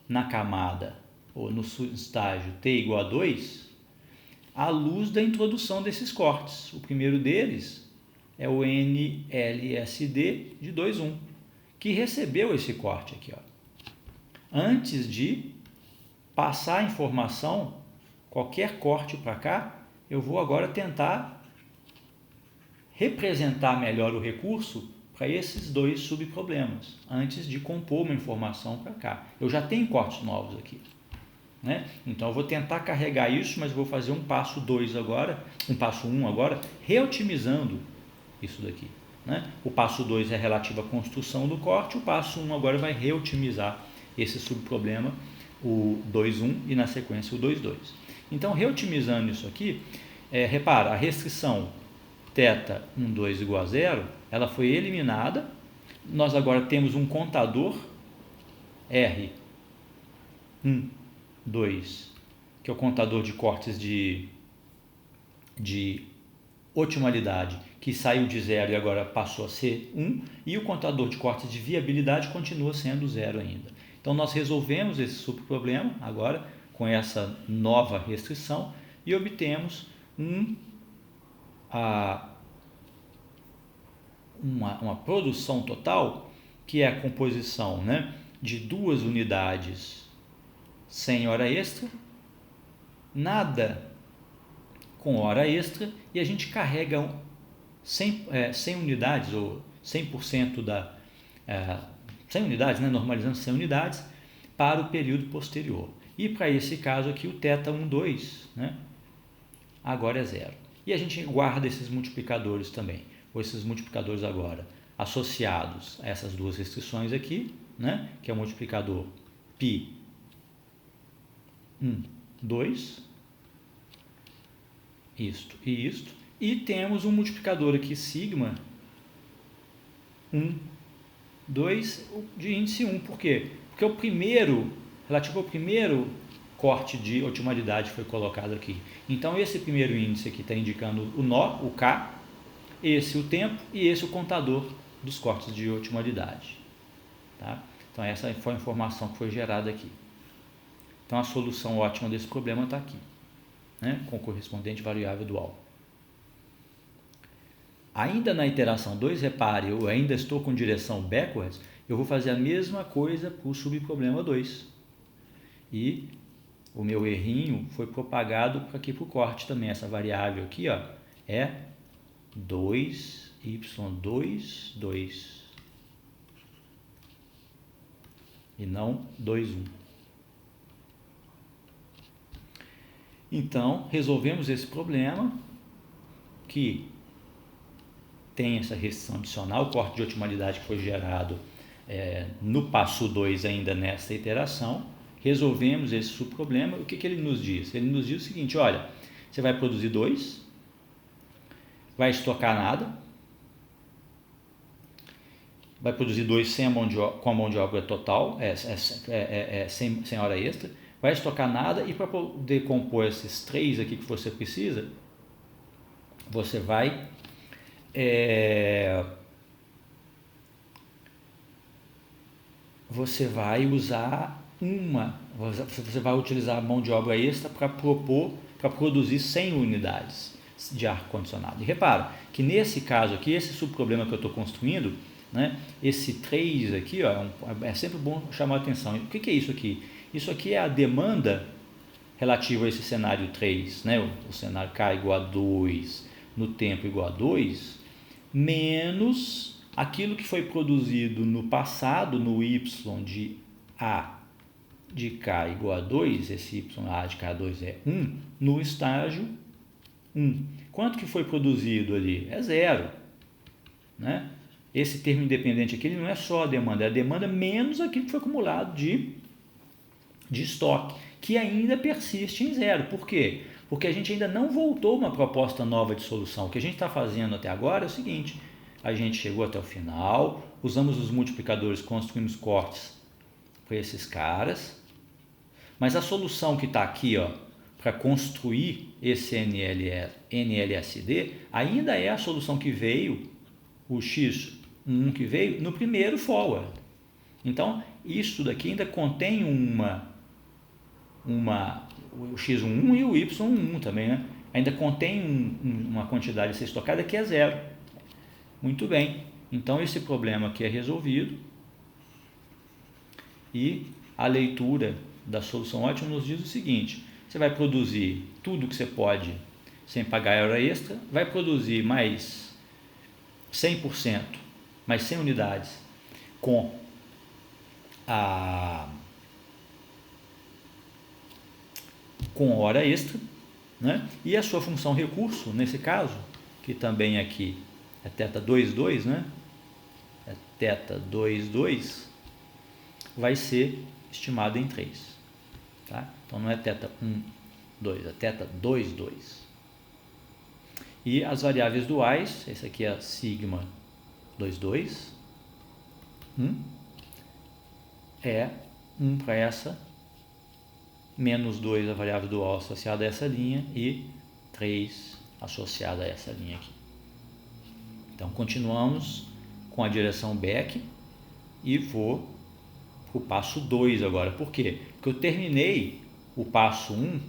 na camada ou no estágio T igual a 2 à luz da introdução desses cortes. O primeiro deles é o NLSD de 2,1, que recebeu esse corte aqui, ó. Antes de passar a informação, qualquer corte para cá, eu vou agora tentar representar melhor o recurso para esses dois subproblemas, antes de compor uma informação para cá. Eu já tenho cortes novos aqui, né? Então eu vou tentar carregar isso, mas eu vou fazer um passo 2 agora, um passo 1 agora, reotimizando isso daqui, né? O passo 2 é relativo à construção do corte, o passo 1 agora vai reotimizar esse subproblema, o 2,1 e na sequência o 2,2. Então, reotimizando isso aqui, repara, a restrição θ 1,2 igual a 0, ela foi eliminada. Nós agora temos um contador R 1,2, que é o contador de cortes de otimalidade, que saiu de 0 e agora passou a ser 1, e o contador de cortes de viabilidade continua sendo 0 ainda. Então, nós resolvemos esse subproblema agora com essa nova restrição e obtemos uma produção total, que é a composição, né, de 2 unidades sem hora extra, nada com hora extra, e a gente carrega 100 unidades ou 100% 100 unidades, né, normalizando 100 unidades para o período posterior. E para esse caso aqui, o θ 1,2, né, agora é 0. E a gente guarda esses multiplicadores também, ou esses multiplicadores agora associados a essas duas restrições aqui, né, que é o multiplicador π 2, isto e isto, e temos um multiplicador aqui, sigma 2 de índice 1. Por quê? Porque o primeiro, relativo ao primeiro corte de otimalidade foi colocado aqui. Então, esse primeiro índice aqui está indicando o nó, o K, esse o tempo e esse o contador dos cortes de otimalidade. Tá? Então, essa foi a informação que foi gerada aqui. Então, a solução ótima desse problema está aqui, né, com o correspondente variável dual. Ainda na iteração 2, repare, eu ainda estou com direção backwards, eu vou fazer a mesma coisa para o subproblema 2. E o meu errinho foi propagado para aqui para o corte também. Essa variável aqui, ó, é 2y2, 2 e não 2,1. Então, resolvemos esse problema que tem essa restrição adicional, o corte de otimalidade que foi gerado no passo 2 ainda nessa iteração. Resolvemos esse subproblema. O que ele nos diz? Ele nos diz o seguinte: olha, você vai produzir 2, vai estocar nada, vai produzir 2 sem com a mão de obra total, sem hora extra, vai estocar nada, e para poder compor esses 3 aqui que você precisa, você vai você vai utilizar a mão de obra extra para produzir 100 unidades de ar-condicionado. E repara que nesse caso aqui, esse subproblema que eu estou construindo, né, esse 3 aqui, ó, é sempre bom chamar a atenção. O que é isso aqui? Isso aqui é a demanda relativa a esse cenário 3, né, o cenário K igual a 2, no tempo igual a 2, menos aquilo que foi produzido no passado, no Y de A de K igual a 2, esse YA de K2 é 1, no estágio 1. Quanto que foi produzido ali? É 0. Né? Esse termo independente aqui, ele não é só a demanda, é a demanda menos aquilo que foi acumulado de estoque, que ainda persiste em 0. Por quê? Porque a gente ainda não voltou uma proposta nova de solução. O que a gente está fazendo até agora é o seguinte: a gente chegou até o final, usamos os multiplicadores, construímos cortes para esses caras, mas a solução que está aqui, para construir esse NLSD, ainda é a solução que veio, o X1 que veio no primeiro forward. Então, isso daqui ainda contém o X11 e o Y11 também, né? Ainda contém uma quantidade a ser estocada que é 0. Muito bem, então esse problema aqui é resolvido, e a leitura da solução ótima nos diz o seguinte: você vai produzir tudo que você pode sem pagar hora extra, vai produzir mais 100%, mais 100 unidades com hora extra, né? E a sua função recurso, nesse caso, que também aqui é θ22, né? É θ22, vai ser estimado em 3. Tá? Então não é θ1, 2, é θ22. E as variáveis duais, esse aqui é sigma 22, é 1 para essa, menos 2 a variável dual associada a essa linha e 3 associada a essa linha aqui. Então continuamos com a direção Beck e vou para o passo 2 agora. Por quê? Porque eu terminei o passo 1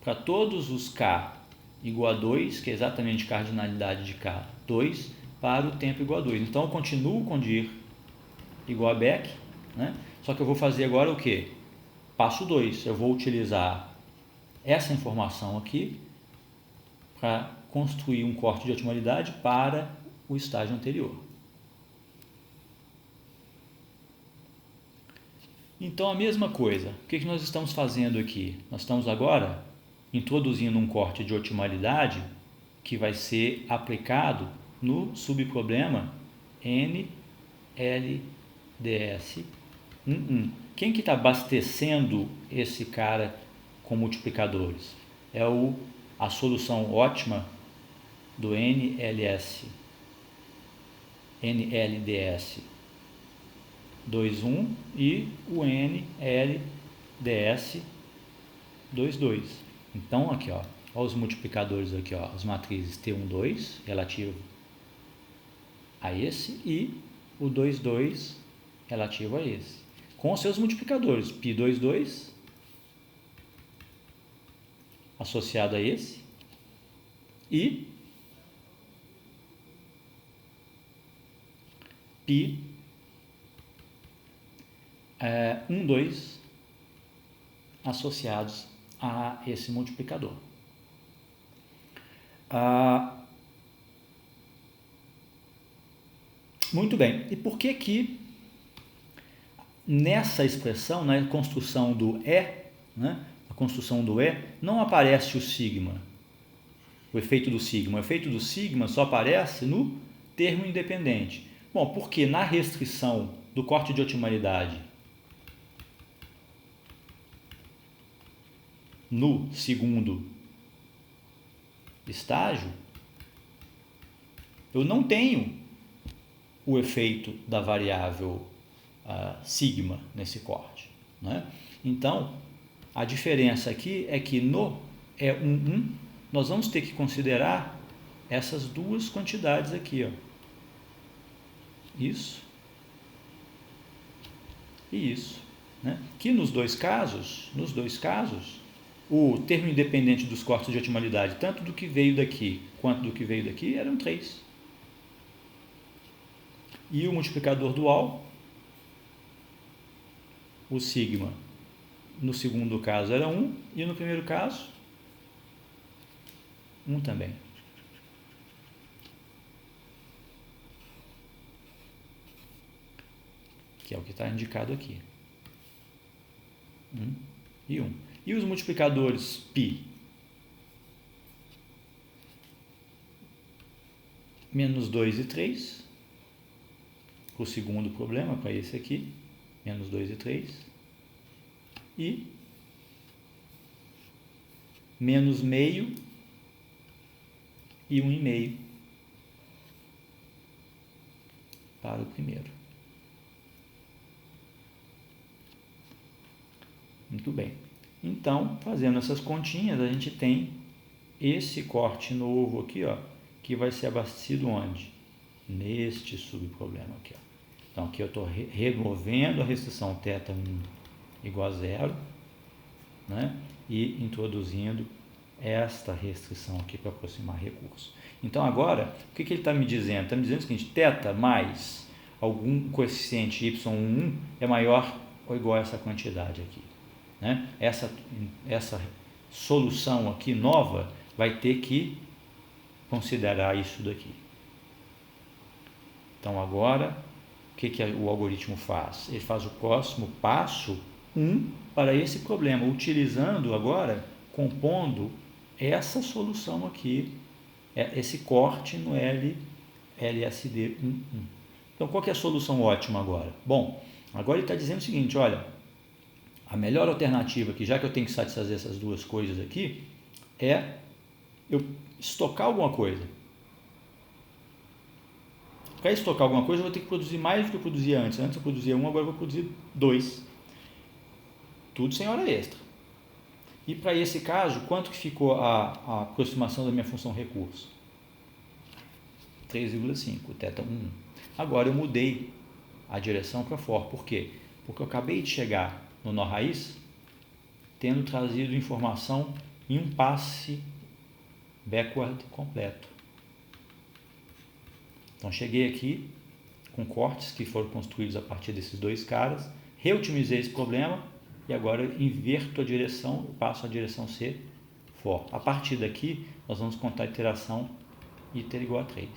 para todos os K igual a 2, que é exatamente cardinalidade de K2, para o tempo igual a 2. Então eu continuo com dir igual a Beck, né? Só que eu vou fazer agora o quê? Passo 2, eu vou utilizar essa informação aqui para construir um corte de otimalidade para o estágio anterior. Então a mesma coisa, o que nós estamos fazendo aqui? Nós estamos agora introduzindo um corte de otimalidade que vai ser aplicado no subproblema NLDS 11. Quem que está abastecendo esse cara com multiplicadores? É a solução ótima do NLDS 2.1 e o NLDS 2.2. Então aqui, ó os multiplicadores aqui, ó, as matrizes T12 relativo a esse e o 2.2 relativo a esse, com os seus multiplicadores π22 associado a esse e π 1,2 associados a esse multiplicador. Muito bem, e por que nessa expressão, na construção do E, né, a construção do E, não aparece o sigma, o efeito do sigma? O efeito do sigma só aparece no termo independente. Bom, porque na restrição do corte de otimalidade no segundo estágio, eu não tenho o efeito da variável sigma nesse corte, né? Então, a diferença aqui é que no E11 nós vamos ter que considerar essas duas quantidades aqui, ó. Isso e isso, né? Que nos dois casos, o termo independente dos cortes de otimalidade, tanto do que veio daqui quanto do que veio daqui, eram 3. E o multiplicador dual, o sigma, no segundo caso era 1, e no primeiro caso, 1 também. Que é o que está indicado aqui. 1 e 1. E os multiplicadores π? Menos 2 e 3. O segundo problema para esse aqui. Menos 2 e 3. E menos meio e 1,5 para o primeiro. Muito bem. Então, fazendo essas continhas, a gente tem esse corte novo aqui, ó, que vai ser abastecido onde? Neste subproblema aqui, ó. Então, aqui eu estou removendo a restrição θ1 igual a 0, né? E introduzindo esta restrição aqui para aproximar recurso. Então, agora, o que ele está me dizendo? Está me dizendo o seguinte: θ mais algum coeficiente y1 é maior ou igual a essa quantidade aqui, né? Essa solução aqui nova vai ter que considerar isso daqui. Então, agora, o que o algoritmo faz? Ele faz o próximo passo, para esse problema, utilizando agora, compondo essa solução aqui, esse corte no LSD11. Então, qual que é a solução ótima agora? Bom, agora ele está dizendo o seguinte: olha, a melhor alternativa aqui, já que eu tenho que satisfazer essas duas coisas aqui, é eu estocar alguma coisa. Para estocar alguma coisa, eu vou ter que produzir mais do que eu produzia antes. Antes eu produzia 1, agora eu vou produzir 2. Tudo sem hora extra. E para esse caso, quanto que ficou a aproximação da minha função recurso? 3,5, θ1. Agora eu mudei a direção para for. Por quê? Porque eu acabei de chegar no nó raiz, tendo trazido informação em um passe backward completo. Então, cheguei aqui com cortes que foram construídos a partir desses dois caras, reotimizei esse problema e agora eu inverto a direção, passo a direção C for. A partir daqui, nós vamos contar a iteração iter igual a 3.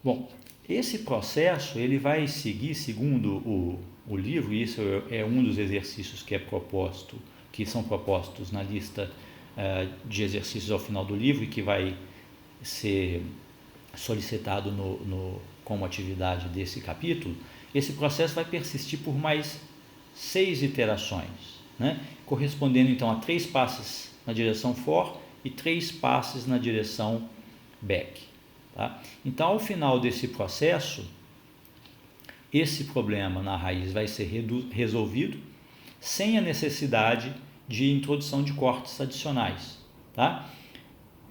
Bom, esse processo ele vai seguir, segundo o livro, e isso é um dos exercícios que são propostos na lista de exercícios ao final do livro e que vai ser solicitado como atividade desse capítulo. Esse processo vai persistir por mais 6 iterações, né? Correspondendo então a 3 passes na direção for e 3 passes na direção back, tá? Então, ao final desse processo, esse problema na raiz vai ser resolvido sem a necessidade de introdução de cortes adicionais, tá?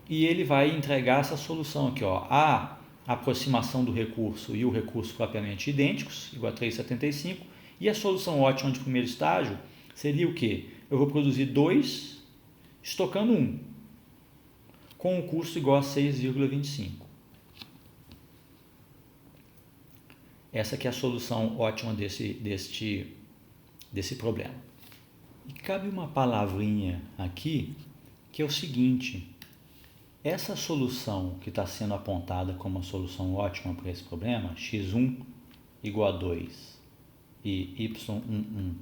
E ele vai entregar essa solução aqui, ó, a aproximação do recurso e o recurso propriamente idênticos, igual a 3,75, e a solução ótima de primeiro estágio seria o quê? Eu vou produzir 2, estocando 1, com um custo igual a 6,25. Essa que é a solução ótima desse problema. E cabe uma palavrinha aqui, que é o seguinte: essa solução que está sendo apontada como a solução ótima para esse problema, x1 igual a 2 e y11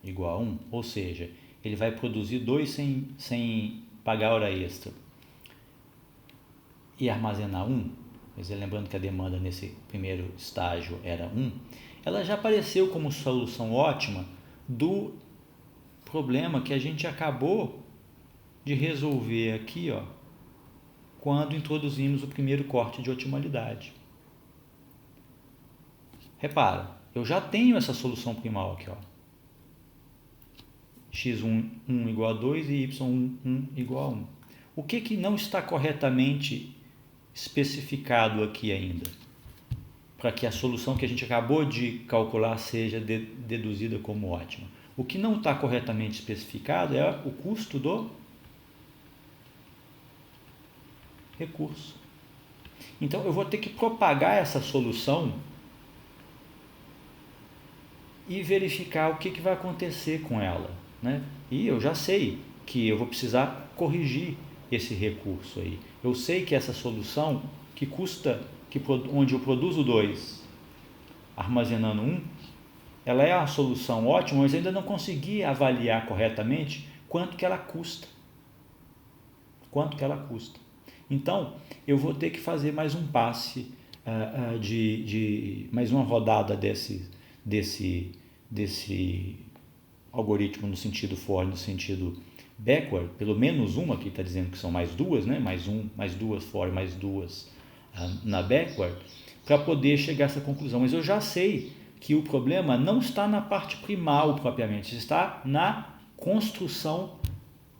igual a 1, ou seja, ele vai produzir 2 sem pagar hora extra e armazenar 1, lembrando que a demanda nesse primeiro estágio era 1, ela já apareceu como solução ótima do problema que a gente acabou de resolver aqui, ó, quando introduzimos o primeiro corte de otimalidade. Repara, eu já tenho essa solução primal aqui, ó. x1 igual a 2 e y1 igual a 1. O que não está corretamente especificado aqui ainda? Para que a solução que a gente acabou de calcular seja deduzida como ótima. O que não está corretamente especificado é o custo do recurso. Então, eu vou ter que propagar essa solução e verificar o que vai acontecer com ela, né? E eu já sei que eu vou precisar corrigir esse recurso aí. Eu sei que essa solução que custa, onde eu produzo 2, armazenando 1, ela é a solução ótima, mas ainda não consegui avaliar corretamente quanto que ela custa. Então, eu vou ter que fazer mais um passe mais uma rodada desse algoritmo no sentido for, no sentido backward, pelo menos uma, aqui está dizendo que são mais duas, né? mais duas for, mais duas na backward, para poder chegar a essa conclusão. Mas eu já sei que o problema não está na parte primal propriamente, está na construção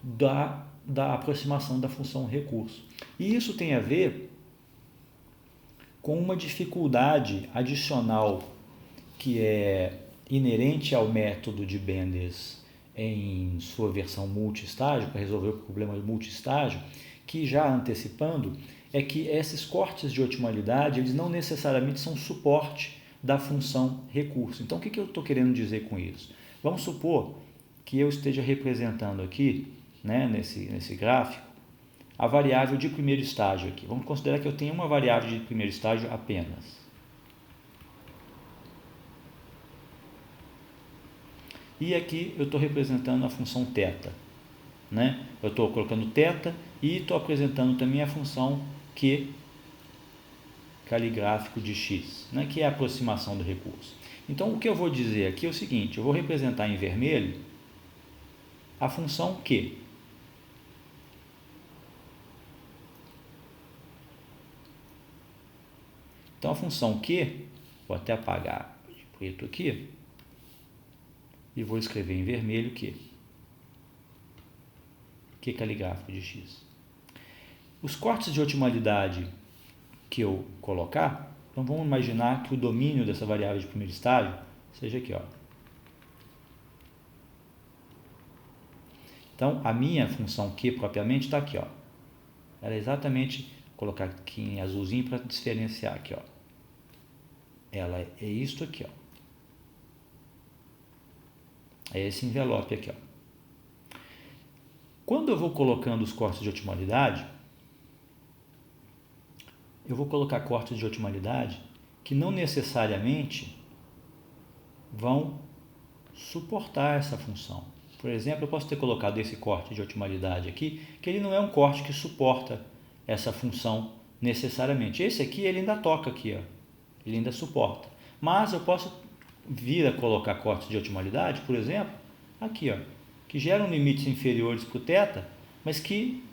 da aproximação da função recurso. E isso tem a ver com uma dificuldade adicional que é inerente ao método de Benders em sua versão multi-estágio, para resolver o problema de multi-estágio, que já antecipando, é que esses cortes de otimalidade, eles não necessariamente são suporte da função recurso. Então, o que eu estou querendo dizer com isso? Vamos supor que eu esteja representando aqui, né, nesse gráfico, a variável de primeiro estágio aqui. Vamos considerar que eu tenho uma variável de primeiro estágio apenas. E aqui eu estou representando a função θ, né? Eu estou colocando θ e estou apresentando também a função Q caligráfico de x, né? Que é a aproximação do recurso. Então, o que eu vou dizer aqui é o seguinte, eu vou representar em vermelho a função Q. Então, a função Q, vou até apagar de preto aqui, e vou escrever em vermelho Q caligráfico de x. Os cortes de otimalidade que eu colocar, então vamos imaginar que o domínio dessa variável de primeiro estágio seja aqui, ó. Então, a minha função Q propriamente está aqui, ó. Ela é exatamente, vou colocar aqui em azulzinho para diferenciar aqui, ó. Ela é isto aqui, ó. É esse envelope aqui, ó. Quando eu vou colocando os cortes de otimalidade, eu vou colocar cortes de otimalidade que não necessariamente vão suportar essa função. Por exemplo, eu posso ter colocado esse corte de otimalidade aqui, que ele não é um corte que suporta essa função necessariamente. Esse aqui, ele ainda toca aqui, ó. Ele ainda suporta. Mas eu posso vir a colocar cortes de otimalidade, por exemplo, aqui, ó, que geram limites inferiores para o θ, mas que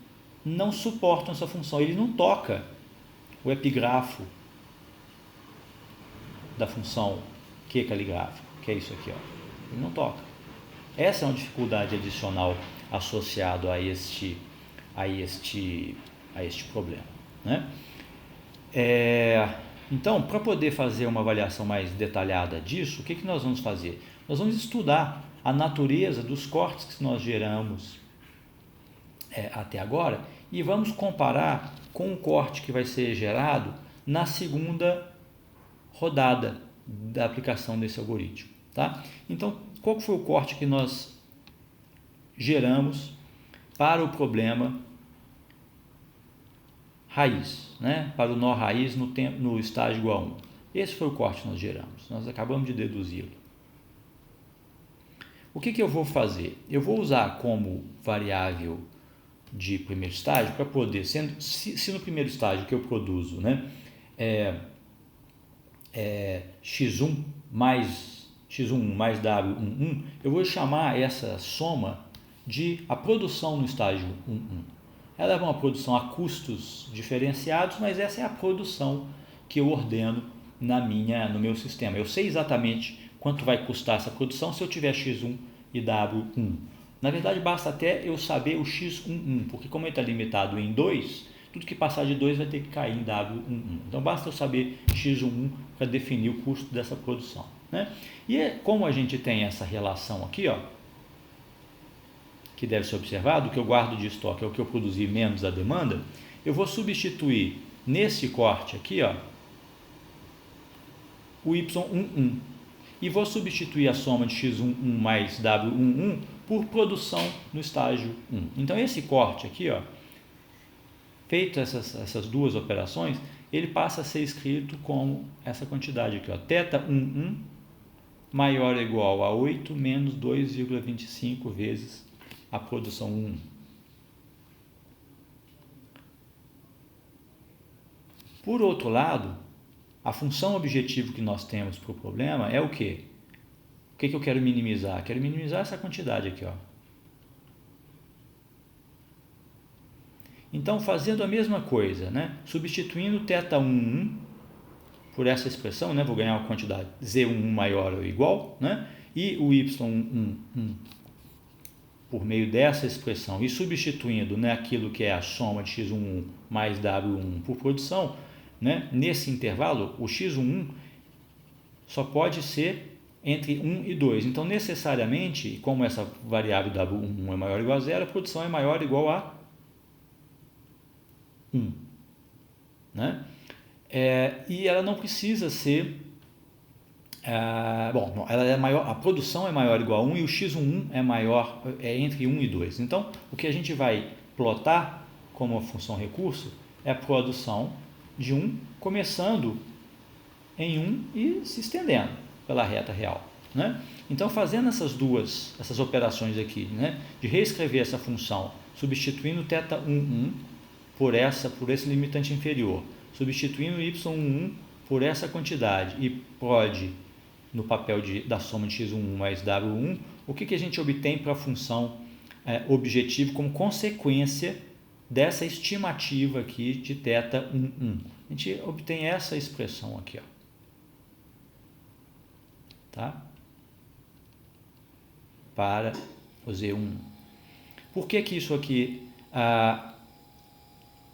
não suportam essa função. Ele não toca o epigrafo da função Q caligráfico, que é isso aqui, ó. Ele não toca. Essa é uma dificuldade adicional associada a este problema, né? Então, para poder fazer uma avaliação mais detalhada disso, o que nós vamos fazer? Nós vamos estudar a natureza dos cortes que nós geramos até agora e vamos comparar com o corte que vai ser gerado na segunda rodada da aplicação desse algoritmo, tá? Então, qual foi o corte que nós geramos para o problema raiz, né? Para o nó raiz no estágio igual a 1. Esse foi o corte que nós geramos, nós acabamos de deduzi-lo. O que eu vou fazer? Eu vou usar como variável de primeiro estágio para poder, se no primeiro estágio que eu produzo, né, x1 mais w11, eu vou chamar essa soma de a produção no estágio 11. ela é uma produção a custos diferenciados, mas essa é a produção que eu ordeno no meu sistema. Eu sei exatamente quanto vai custar essa produção se eu tiver X1 e W1. Na verdade, basta até eu saber o X11, porque como ele está limitado em 2, tudo que passar de 2 vai ter que cair em W11. Então, basta eu saber X11 para definir o custo dessa produção, né? E como a gente tem essa relação aqui, ó, que deve ser observado, o que eu guardo de estoque é o que eu produzi menos a demanda, eu vou substituir nesse corte aqui, ó, o Y11 e vou substituir a soma de X11 mais W11 por produção no estágio 1. Então esse corte aqui, ó, feito essas duas operações, ele passa a ser escrito como essa quantidade aqui, ó, θ11 maior ou igual a 8 menos 2,25 vezes a produção 1. Por outro lado, a função objetivo que nós temos para o problema é o quê? O que eu quero minimizar? Quero minimizar essa quantidade aqui, ó. Então, fazendo a mesma coisa, né? Substituindo θ11 por essa expressão, né? Vou ganhar uma quantidade Z11 maior ou igual, né? E o Y11 por meio dessa expressão e substituindo, né, aquilo que é a soma de X11 mais W11 por produção, né? Nesse intervalo, o X11 só pode ser entre 1 e 2. Então, necessariamente, como essa variável W11 é maior ou igual a zero, a produção é maior ou igual a 1. Né? E ela não precisa ser... ela é maior, a produção é maior ou igual a 1 e o X11 é entre 1 e 2. Então, o que a gente vai plotar como função recurso é a produção de 1, começando em 1 e se estendendo pela reta real. Né? Então, fazendo essas operações aqui, né, de reescrever essa função, substituindo θ11 por esse limitante inferior, substituindo y11 por essa quantidade e prod no papel da soma de x11 mais w1, o que a gente obtém para a função objetivo como consequência dessa estimativa aqui de θ11? A gente obtém essa expressão aqui, ó. Tá? Para o Z1. Por que isso aqui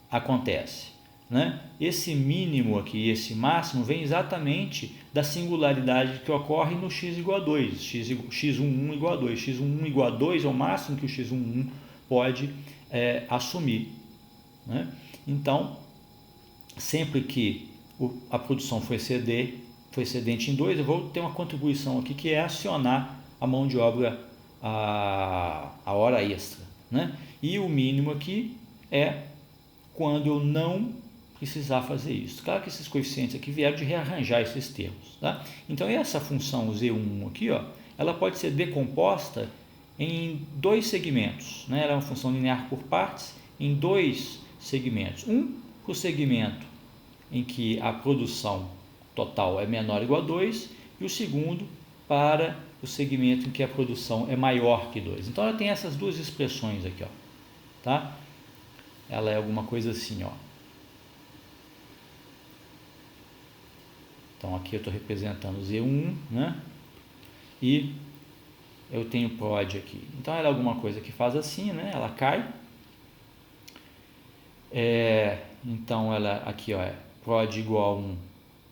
acontece? Né? Esse mínimo aqui, esse máximo, vem exatamente da singularidade que ocorre no x igual a 2, x11 igual a 2. x11 igual a 2 é o máximo que o x11 pode assumir. Né? Então, sempre que a produção foi excedente em 2, eu vou ter uma contribuição aqui que é acionar a mão de obra, a hora extra. Né? E o mínimo aqui é quando eu não precisar fazer isso. Claro que esses coeficientes aqui vieram de rearranjar esses termos. Tá? Então, essa função Z1 aqui, ó, ela pode ser decomposta em dois segmentos. Né? Ela é uma função linear por partes em dois segmentos. Um para o segmento em que a produção total é menor ou igual a 2 e o segundo para o segmento em que a produção é maior que 2. Então, ela tem essas duas expressões aqui. Ó, tá? Ela é alguma coisa assim, ó. Então, aqui eu estou representando Z1, né? E eu tenho prod aqui. Então, ela é alguma coisa que faz assim, né? Ela cai. Então, ela aqui, ó, é prod igual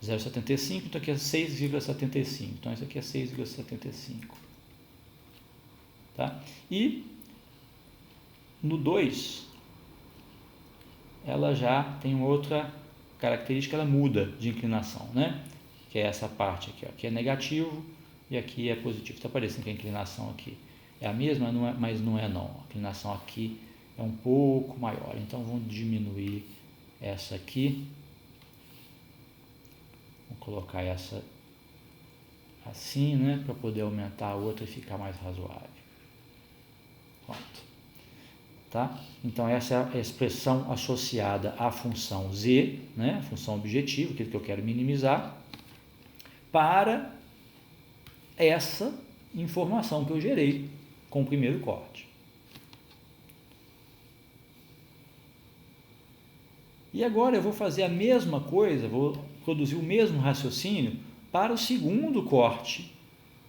a 0,75, então aqui é 6,75. Então, isso aqui é 6,75. Tá? E no 2, ela já tem outra característica, ela muda de inclinação, né? Que é essa parte aqui, ó. Aqui é negativo e aqui é positivo. Está parecendo que a inclinação aqui é a mesma, não é, mas não é não. A inclinação aqui é um pouco maior. Então, vamos diminuir essa aqui. Vou colocar essa assim, né? Para poder aumentar a outra e ficar mais razoável. Pronto. Tá? Então, essa é a expressão associada à função z, né? A função objetivo, aquilo que eu quero minimizar, para essa informação que eu gerei com o primeiro corte. E agora eu vou fazer a mesma coisa, vou produzir o mesmo raciocínio para o segundo corte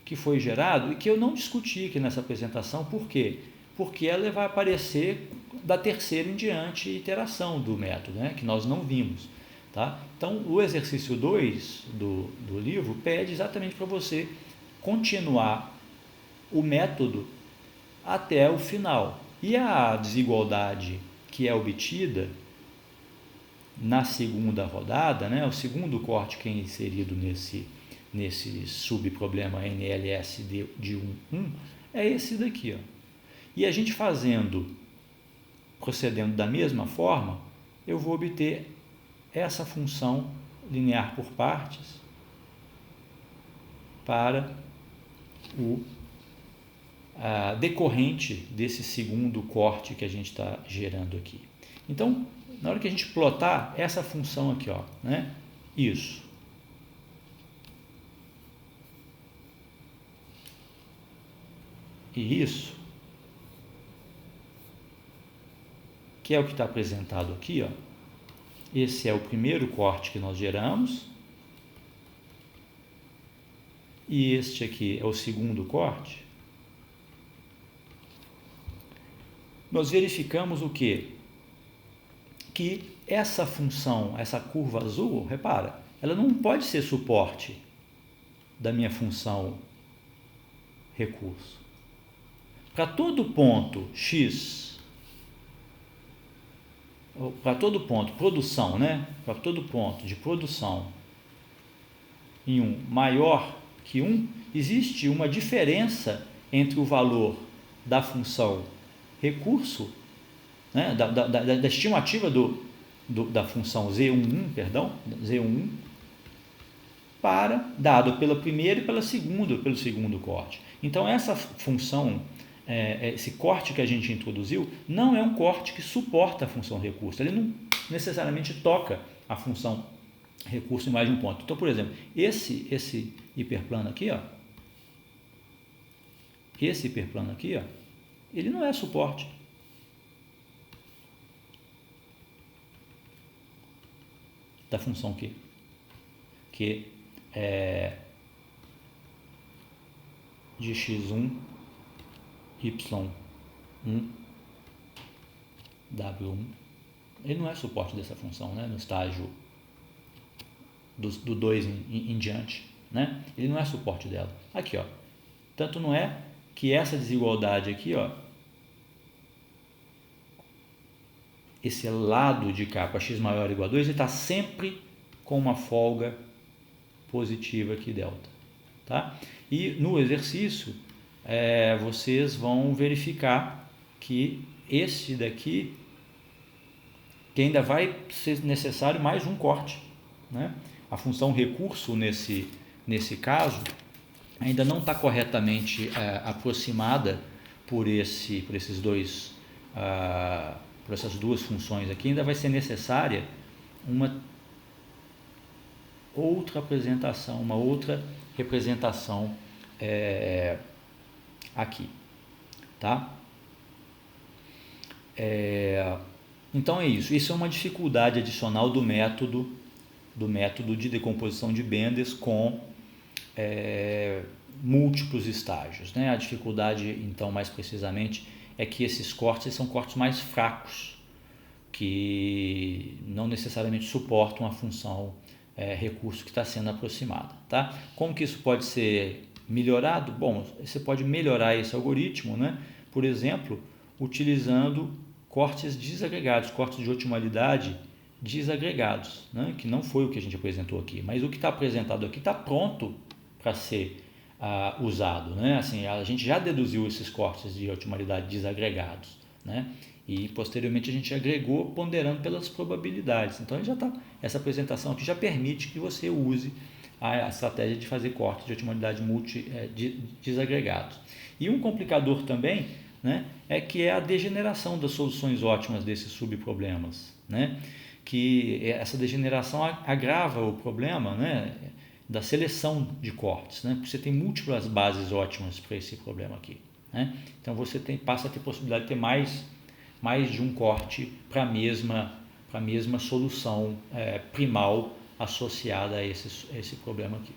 que foi gerado e que eu não discuti aqui nessa apresentação. Por quê? Porque ela vai aparecer da terceira em diante iteração do método, né? Que nós não vimos. Tá? Então, o exercício 2 do livro pede exatamente para você continuar o método até o final. E a desigualdade que é obtida na segunda rodada, né, o segundo corte que é inserido nesse subproblema NLS de 1, é esse daqui. Ó. E a gente procedendo da mesma forma, eu vou obter essa função linear por partes para o decorrente desse segundo corte que a gente está gerando aqui. Então, na hora que a gente plotar essa função aqui, ó, né, isso. E isso, que é o que está apresentado aqui, ó. Esse é o primeiro corte que nós geramos. E este aqui é o segundo corte. Nós verificamos o quê? Que essa função, essa curva azul, repara, ela não pode ser suporte da minha função recurso. Para todo ponto x, para todo ponto produção, né? Para todo ponto de produção em 1 maior que 1, existe uma diferença entre o valor da função recurso, né? da estimativa da função Z11, Z11, dado pela primeira e pelo segundo corte. Então, essa função, esse corte que a gente introduziu, não é um corte que suporta a função recurso. Ele não necessariamente toca a função recurso em mais de um ponto. Então, por exemplo, esse hiperplano aqui, ó, ele não é suporte. Da função Q, que é de x1, y1, w1. Ele não é suporte dessa função, né, no estágio do 2 em diante, né? Ele não é suporte dela. Aqui, ó. Tanto não é que essa desigualdade aqui, ó, esse lado de cá para x maior ou igual a 2, ele está sempre com uma folga positiva aqui delta. Tá? E no exercício, vocês vão verificar que esse daqui, que ainda vai ser necessário mais um corte. Né? A função recurso nesse caso ainda não está corretamente aproximada por essas duas funções aqui. Ainda vai ser necessária uma outra representação aqui, tá? Então é isso. Isso é uma dificuldade adicional do método de decomposição de Benders com múltiplos estágios, né? A dificuldade, então, mais precisamente, é que esses cortes são cortes mais fracos, que não necessariamente suportam a função recurso que está sendo aproximada. Tá? Como que isso pode ser melhorado? Bom, você pode melhorar esse algoritmo, né? Por exemplo, utilizando cortes desagregados, cortes de otimalidade desagregados, né? Que não foi o que a gente apresentou aqui, mas o que está apresentado aqui está pronto para ser usado. Né? Assim, a gente já deduziu esses cortes de otimalidade desagregados, né? E posteriormente a gente agregou ponderando pelas probabilidades. Então essa apresentação aqui já permite que você use a estratégia de fazer cortes de otimalidade desagregados. E um complicador também, né, é a degeneração das soluções ótimas desses subproblemas, né? Que essa degeneração agrava o problema, né, da seleção de cortes, né? Porque você tem múltiplas bases ótimas para esse problema aqui, né? Então você passa a ter possibilidade de ter mais de um corte para a mesma solução primal associada a esse problema aqui.